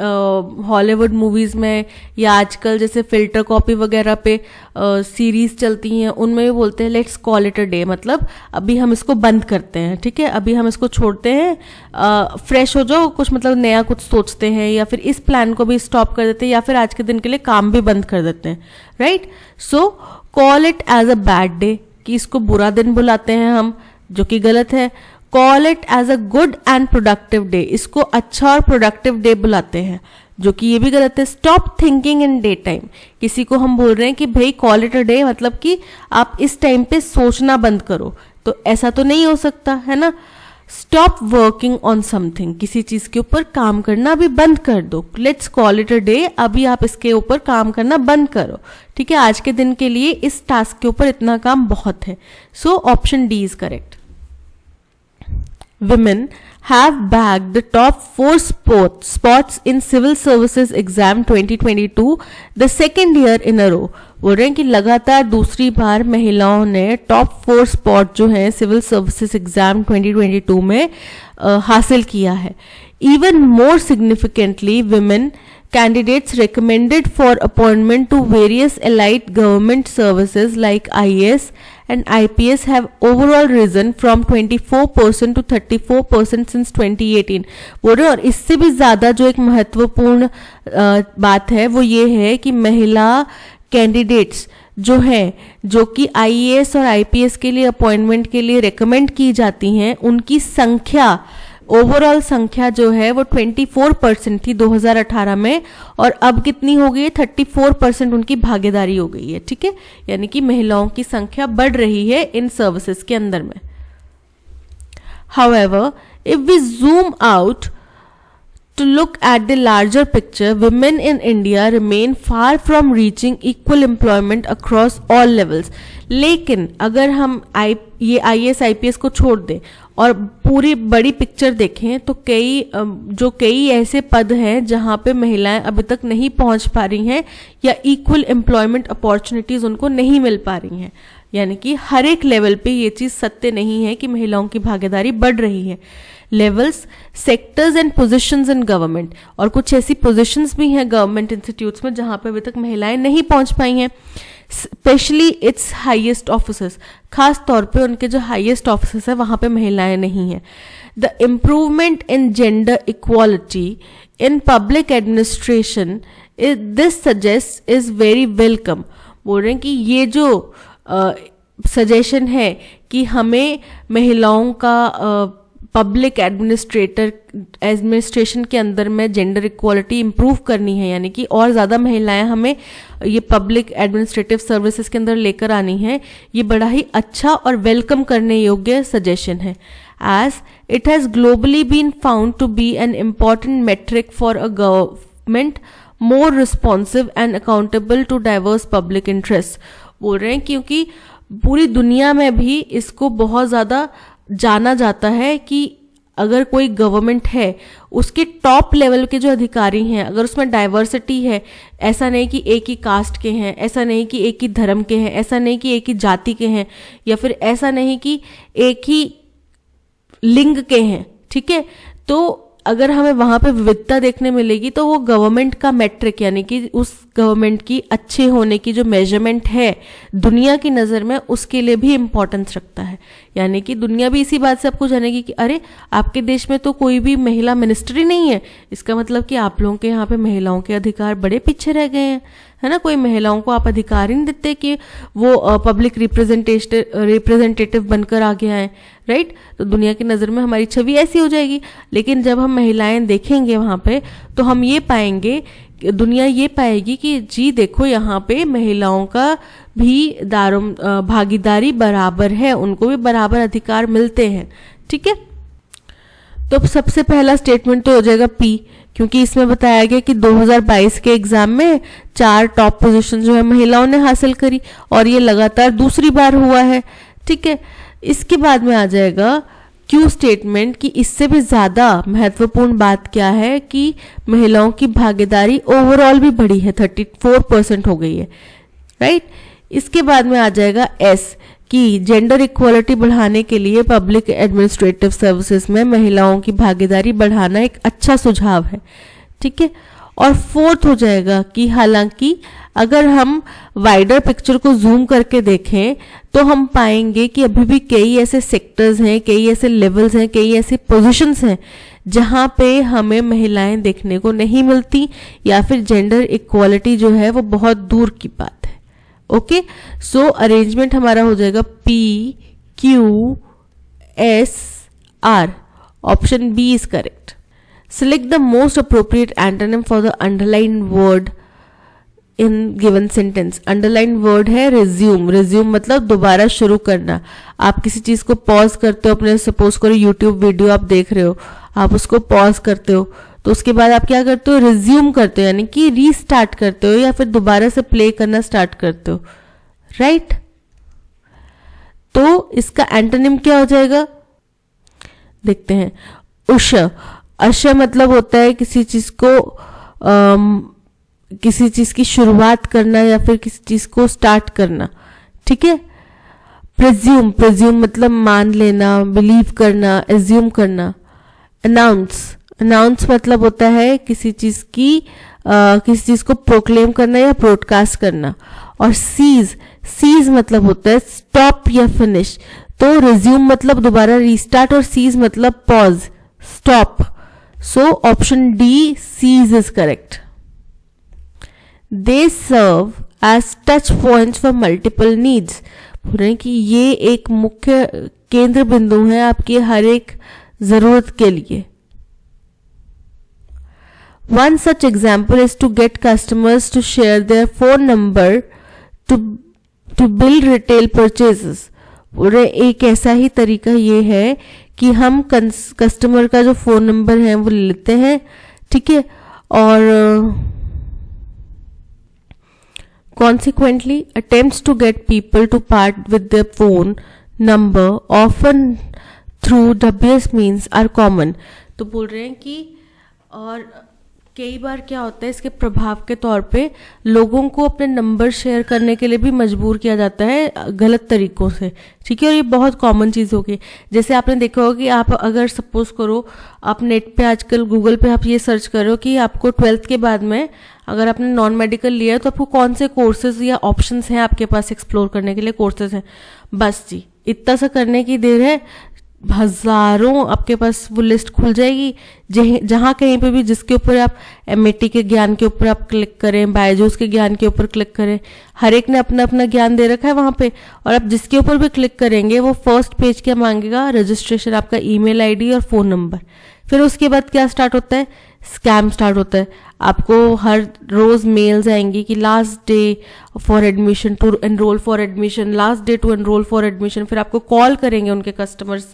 [SPEAKER 1] हॉलीवुड मूवीज़ में या आजकल जैसे फिल्टर कॉपी वगैरह पे सीरीज चलती हैं, उनमें भी बोलते हैं let's call it a day, मतलब अभी हम इसको बंद करते हैं। ठीक है, अभी हम इसको छोड़ते हैं, फ्रेश हो जाओ, कुछ मतलब नया कुछ सोचते हैं, या फिर इस प्लान को भी स्टॉप कर देते हैं, या फिर आज के दिन के लिए काम भी बंद कर देते हैं, right. So call it as a bad day, कि इसको बुरा दिन बुलाते हैं हम, जो कि गलत है। Call it as a good and productive day, इसको अच्छा और प्रोडक्टिव डे बुलाते हैं, जो कि ये भी गलत है। Stop thinking in day time, किसी को हम बोल रहे हैं कि भाई कॉल इट अ डे, मतलब कि आप इस टाइम पे सोचना बंद करो, तो ऐसा तो नहीं हो सकता है ना। स्टॉप वर्किंग ऑन समथिंग, किसी चीज के ऊपर काम करना भी बंद कर दो। Let's call it a day, अभी आप इसके ऊपर काम करना बंद करो। ठीक है, आज के दिन के लिए इस टास्क के ऊपर इतना काम बहुत है। So option D is correct. Women have bagged the top 4 spots in Civil Services Exam 2022, the second year in a row। बोल रहे हैं कि लगातार दूसरी बार महिलाओं ने टॉप 4 स्पॉट जो है सिविल सर्विसेज एग्जाम 2022 में हासिल किया है। Even more significantly, women candidates recommended for appointment to various allied government services like IAS and IPS have overall risen from 24% to 34% since 2018। बोल रहे, और इससे भी ज्यादा जो एक महत्वपूर्ण बात है वो ये है कि महिला कैंडिडेट्स जो हैं, जो कि IAS और IPS के लिए अपॉइंटमेंट के लिए रेकमेंड की जाती हैं, उनकी संख्या, ओवरऑल संख्या जो है वो 24% थी 2018 में, और अब कितनी हो गई है, 34% उनकी भागीदारी हो गई है। ठीक है, यानी कि महिलाओं की संख्या बढ़ रही है इन सर्विसेज के अंदर में। However, if we zoom out to look at the larger picture, women in India remain far from reaching equal employment across all levels। लेकिन अगर हम ये IAS IPS को छोड़ दें और पूरी बड़ी पिक्चर देखें, तो कई ऐसे पद हैं जहां पे महिलाएं अभी तक नहीं पहुंच पा रही हैं, या इक्वल एम्प्लॉयमेंट अपॉर्चुनिटीज उनको नहीं मिल पा रही हैं। यानी कि हर एक लेवल पे ये चीज सत्य नहीं है कि महिलाओं की भागीदारी बढ़ रही है। Levels, sectors and positions in government, और कुछ ऐसी पोजीशंस भी हैं गवर्नमेंट इंस्टीट्यूट्स में जहां पे अभी तक महिलाएं नहीं पहुंच पाई हैं। स्पेशली इट्स हाईएस्ट ऑफिसर्स, खास तौर पे उनके जो हाईएस्ट ऑफिसर्स है वहां पे महिलाएं नहीं हैं. The improvement in gender equality in public administration this suggest is very welcome. बोल रहे हैं कि ये जो सजेशन है कि हमें महिलाओं का पब्लिक एडमिनिस्ट्रेशन के अंदर में जेंडर इक्वालिटी इंप्रूव करनी है, यानी कि और ज़्यादा महिलाएं हमें ये पब्लिक एडमिनिस्ट्रेटिव सर्विसेज के अंदर लेकर आनी है, ये बड़ा ही अच्छा और वेलकम करने योग्य सजेशन है. As it has globally been found to be an important metric for a government more responsive and accountable to diverse public interest. बोल रहे हैं क्योंकि पूरी दुनिया में भी इसको बहुत ज़्यादा जाना जाता है कि अगर कोई गवर्नमेंट है उसके टॉप लेवल के जो अधिकारी हैं अगर उसमें डाइवर्सिटी है, ऐसा नहीं कि एक ही कास्ट के हैं, ऐसा नहीं कि एक ही धर्म के हैं, ऐसा नहीं कि एक ही जाति के हैं, या फिर ऐसा नहीं कि एक ही लिंग के हैं, ठीक है. तो अगर हमें वहां पे विविधता देखने मिलेगी तो वो गवर्नमेंट का मैट्रिक, यानी कि उस गवर्नमेंट की अच्छे होने की जो मेजरमेंट है दुनिया की नज़र में, उसके लिए भी इम्पोर्टेंस रखता है. यानी कि दुनिया भी इसी बात से आपको जानेगी कि अरे आपके देश में तो कोई भी महिला मिनिस्टर ही नहीं है, इसका मतलब कि आप लोगों के यहाँ पे महिलाओं के अधिकार बड़े पीछे रह गए हैं, है ना. कोई महिलाओं को आप अधिकार ही नहीं देते कि वो पब्लिक रिप्रेजेंटेटिव बनकर आगे आए, राइट. तो दुनिया की नज़र में हमारी छवि ऐसी हो जाएगी. लेकिन जब हम महिलाएं देखेंगे वहाँ पे तो हम ये पाएंगे, दुनिया ये पाएगी कि जी देखो यहाँ पे महिलाओं का भी भागीदारी बराबर है, उनको भी बराबर अधिकार मिलते हैं, ठीक है. तो सबसे पहला स्टेटमेंट तो हो जाएगा पी, क्योंकि इसमें बताया गया कि 2022 के एग्जाम में 4 टॉप पोजीशन जो है महिलाओं ने हासिल करी और ये लगातार दूसरी बार हुआ है, ठीक है. इसके बाद में आ जाएगा क्यू स्टेटमेंट कि इससे भी ज्यादा महत्वपूर्ण बात क्या है कि महिलाओं की भागीदारी ओवरऑल भी बढ़ी है, 34% हो गई है, राइट. इसके बाद में आ जाएगा एस कि जेंडर इक्वालिटी बढ़ाने के लिए पब्लिक एडमिनिस्ट्रेटिव सर्विसेज में महिलाओं की भागीदारी बढ़ाना एक अच्छा सुझाव है, ठीक है. और फोर्थ हो जाएगा कि हालांकि अगर हम वाइडर पिक्चर को जूम करके देखें तो हम पाएंगे कि अभी भी कई ऐसे सेक्टर्स हैं, कई ऐसे लेवल्स हैं, कई ऐसी पोजीशंस हैं जहां पे हमें महिलाएं देखने को नहीं मिलती, या फिर जेंडर इक्वालिटी जो है वो बहुत दूर की बात है. ओके, सो अरेंजमेंट हमारा हो जाएगा P Q S R. Option B is correct. Select the most appropriate antonym for the underlined word in given sentence. Underlined word है resume. Resume मतलब दोबारा शुरू करना. आप किसी चीज को पॉज करते हो, अपने सपोज करो यूट्यूब वीडियो आप देख रहे हो, आप उसको पॉज करते हो तो उसके बाद आप क्या करते हो, रिज्यूम करते हो, यानी कि रीस्टार्ट करते हो या फिर दोबारा से प्ले करना स्टार्ट करते हो, राइट. तो इसका एंटोनिम क्या हो जाएगा, देखते हैं. उश. अश मतलब होता है किसी चीज को किसी चीज की शुरुआत करना या फिर किसी चीज को स्टार्ट करना, ठीक है. प्रेज्यूम. प्रेज्यूम मतलब मान लेना, बिलीव करना, एज्यूम करना. अनाउंस. अनाउंस मतलब होता है किसी चीज को प्रोक्लेम करना या ब्रॉडकास्ट करना. और सीज. सीज मतलब होता है स्टॉप या फिनिश. तो रिज्यूम मतलब दोबारा रीस्टार्ट और सीज मतलब pause, stop. So option D, C's is correct. They serve as touch points for multiple needs. बोल रहे हैं कि ये एक मुख्य केंद्र बिंदु है आपकी हर एक जरूरत के लिए. One such example is to get customers to share their phone number to build retail purchases. बोल रहे एक ऐसा ही तरीका ये है कि हम कस्टमर का जो फोन नंबर है वो लेते हैं, ठीक है. और consequently attempts to get people to part with their phone number often through dubious means are common. तो बोल रहे हैं कि और कई बार क्या होता है, इसके प्रभाव के तौर पे लोगों को अपने नंबर शेयर करने के लिए भी मजबूर किया जाता है गलत तरीकों से, ठीक है। और ये बहुत कॉमन चीज़ होगी। जैसे आपने देखा होगा कि आप अगर सपोज करो आप नेट पे आजकल गूगल पे आप ये सर्च करो कि आपको 12th के बाद में अगर आपने नॉन मेडिकल लिया है तो आपको कौन से कोर्सेज या ऑप्शंस हैं आपके पास एक्सप्लोर करने के लिए, कोर्सेज हैं। बस जी इतना सा करने की देर है, हजारों आपके पास वो लिस्ट खुल जाएगी। जहाँ कहीं पे भी जिसके ऊपर आप एमएटी के ज्ञान के ऊपर आप क्लिक करें, बायजूस के ज्ञान के ऊपर क्लिक करें, हर एक ने अपना अपना ज्ञान दे रखा है वहाँ पे। और आप जिसके ऊपर भी क्लिक करेंगे वो फर्स्ट पेज क्या मांगेगा, रजिस्ट्रेशन, आपका ईमेल आईडी और फ़ोन नंबर। फिर उसके बाद क्या स्टार्ट होता है, स्कैम स्टार्ट होता है। आपको हर रोज मेल्स आएंगी कि last day for admission to enrol for admission, last day to enrol for admission. फिर आपको कॉल करेंगे उनके कस्टमर्स,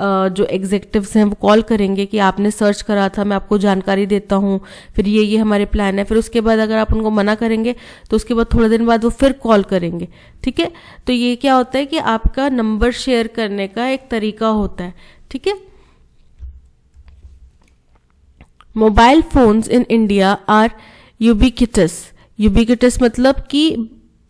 [SPEAKER 1] जो एग्जीक्यूटिव्स हैं वो कॉल करेंगे कि आपने सर्च करा था, मैं आपको जानकारी देता हूँ, फिर ये हमारे प्लान है। फिर उसके बाद अगर आप उनको मना करेंगे तो उसके बाद थोड़े दिन बाद वो फिर कॉल करेंगे, ठीक है। तो ये क्या होता है कि आपका नंबर शेयर करने का एक तरीका होता है, ठीक है। Mobile phones in India are ubiquitous. Ubiquitous मतलब कि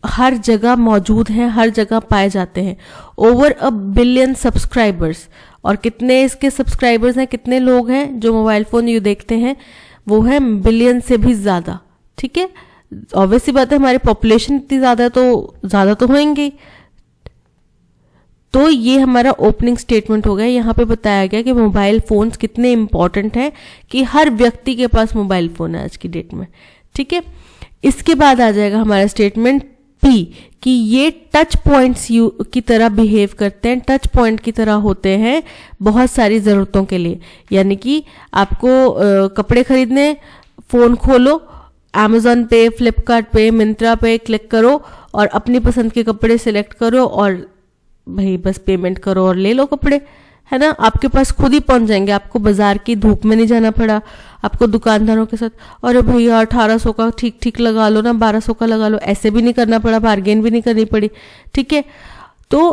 [SPEAKER 1] हर जगह मौजूद हैं, हर जगह पाए जाते हैं। ओवर अ बिलियन सब्सक्राइबर्स, और कितने इसके सब्सक्राइबर्स हैं, कितने लोग हैं जो मोबाइल फोन यू देखते हैं, वो है बिलियन से भी ज़्यादा, ठीक है। ऑब्वियसली बात है, हमारी पॉपुलेशन इतनी ज़्यादा तो होंगे। तो ये हमारा ओपनिंग स्टेटमेंट हो गया। यहाँ पे बताया गया कि मोबाइल फोन्स कितने इंपॉर्टेंट हैं, कि हर व्यक्ति के पास मोबाइल फोन है आज की डेट में, ठीक है। इसके बाद आ जाएगा हमारा स्टेटमेंट पी, कि ये टच पॉइंट्स की तरह बिहेव करते हैं, टच पॉइंट की तरह होते हैं बहुत सारी ज़रूरतों के लिए। यानी कि आपको कपड़े खरीदने, फ़ोन खोलो, अमेज़ॉन पे, फ्लिपकार्ट पे, मिंत्रा पे क्लिक करो और अपनी पसंद के कपड़े सिलेक्ट करो और भाई बस पेमेंट करो और ले लो कपड़े, है ना। आपके पास खुद ही पहुंच जाएंगे, आपको बाजार की धूप में नहीं जाना पड़ा, आपको दुकानदारों के साथ अरे भैया 1800 का ठीक लगा लो ना, 1200 का लगा लो, ऐसे भी नहीं करना पड़ा, बार्गेन भी नहीं करनी पड़ी, ठीक है। तो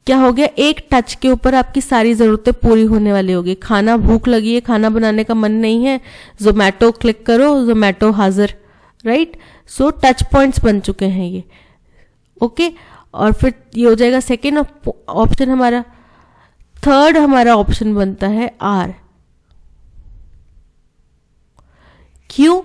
[SPEAKER 1] क्या हो गया, एक टच के ऊपर आपकी सारी ज़रूरतें पूरी होने वाली होगी। खाना, भूख लगी है, खाना बनाने का मन नहीं है, जोमेटो क्लिक करो, जोमेटो हाजिर, राइट। सो टच पॉइंट्स बन चुके हैं ये, ओके। और फिर ये हो जाएगा सेकेंड ऑप्शन हमारा। थर्ड हमारा ऑप्शन बनता है आर। क्यों?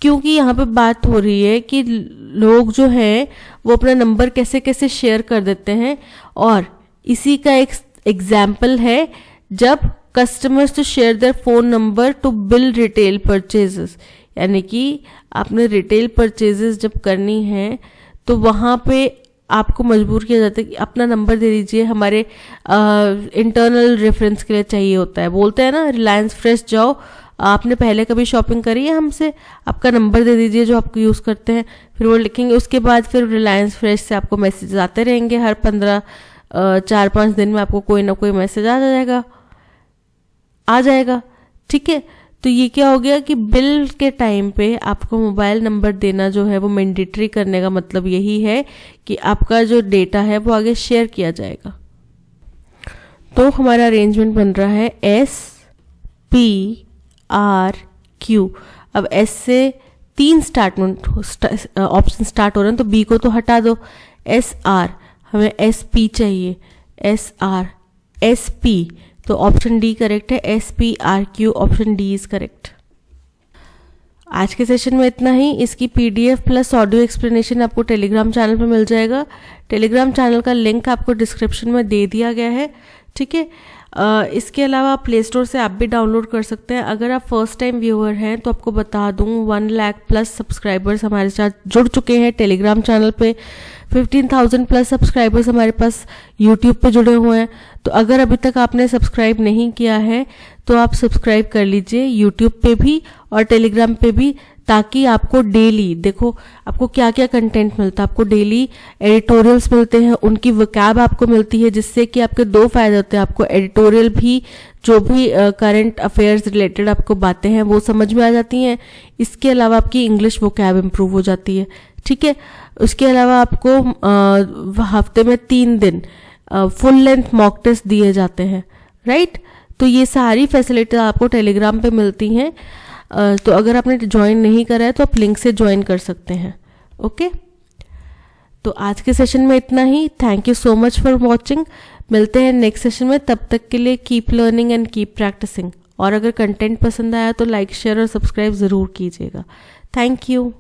[SPEAKER 1] क्योंकि यहाँ पे बात हो रही है कि लोग जो हैं वो अपना नंबर कैसे कैसे शेयर कर देते हैं, और इसी का एक एग्जाम्पल है जब customers to share their phone number to bill retail purchases. यानी कि आपने रिटेल परचेजेस जब करनी है तो वहाँ पे आपको मजबूर किया जाता है कि अपना नंबर दे दीजिए, हमारे इंटरनल रेफरेंस के लिए चाहिए होता है। बोलते हैं ना, रिलायंस फ्रेश जाओ, आपने पहले कभी शॉपिंग करी है हमसे, आपका नंबर दे दीजिए जो आपको यूज़ करते हैं, फिर वो लिखेंगे। उसके बाद फिर रिलायंस फ्रेश से आपको मैसेज आते रहेंगे, हर 4-5 दिन में आपको कोई ना कोई मैसेज आ जाएगा, ठीक है। तो ये क्या हो गया कि बिल के टाइम पे आपको मोबाइल नंबर देना जो है वो मैंडेटरी करने का मतलब यही है कि आपका जो डेटा है वो आगे शेयर किया जाएगा। तो हमारा अरेंजमेंट बन रहा है SPRQ। अब S से 3 ऑप्शन स्टार्ट हो रहे हैं, तो B को तो हटा दो। SR, हमें SP चाहिए, SR SP, तो ऑप्शन डी करेक्ट है, SPRQ, option D is correct. आज के सेशन में इतना ही। इसकी PDF प्लस ऑडियो एक्सप्लेनेशन आपको टेलीग्राम चैनल पे मिल जाएगा। टेलीग्राम चैनल का लिंक आपको डिस्क्रिप्शन में दे दिया गया है, ठीक है। इसके अलावा आप प्ले स्टोर से ऐप भी डाउनलोड कर सकते हैं। अगर आप फर्स्ट टाइम व्यूअर हैं तो आपको बता दूं 1 लाख प्लस सब्सक्राइबर्स हमारे साथ जुड़ चुके हैं टेलीग्राम चैनल पे। 15,000 प्लस सब्सक्राइबर्स हमारे पास यूट्यूब पे जुड़े हुए हैं। तो अगर अभी तक आपने सब्सक्राइब नहीं किया है तो आप सब्सक्राइब कर लीजिए यूट्यूब पे भी और टेलीग्राम पे भी, ताकि आपको डेली, देखो आपको क्या क्या कंटेंट मिलता है। आपको डेली एडिटोरियल्स मिलते हैं, उनकी वोकैब आपको मिलती है, जिससे कि आपके 2 फायदे होते हैं। आपको एडिटोरियल भी, जो भी करंट अफेयर्स रिलेटेड आपको बातें हैं वो समझ में आ जाती हैं। इसके अलावा आपकी इंग्लिश वोकैब इंप्रूव हो जाती है, ठीक है। उसके अलावा आपको हफ्ते में 3 दिन फुल लेंथ मॉक टेस्ट दिए जाते हैं, राइट। तो ये सारी फैसिलिटी आपको टेलीग्राम पे मिलती हैं। तो अगर आपने ज्वाइन नहीं करा है तो आप लिंक से ज्वाइन कर सकते हैं। ओके, तो आज के सेशन में इतना ही। Thank you so much for watching. मिलते हैं नेक्स्ट सेशन में, तब तक के लिए keep learning and keep practising. और अगर कंटेंट पसंद आया तो लाइक शेयर और सब्सक्राइब ज़रूर कीजिएगा। Thank you.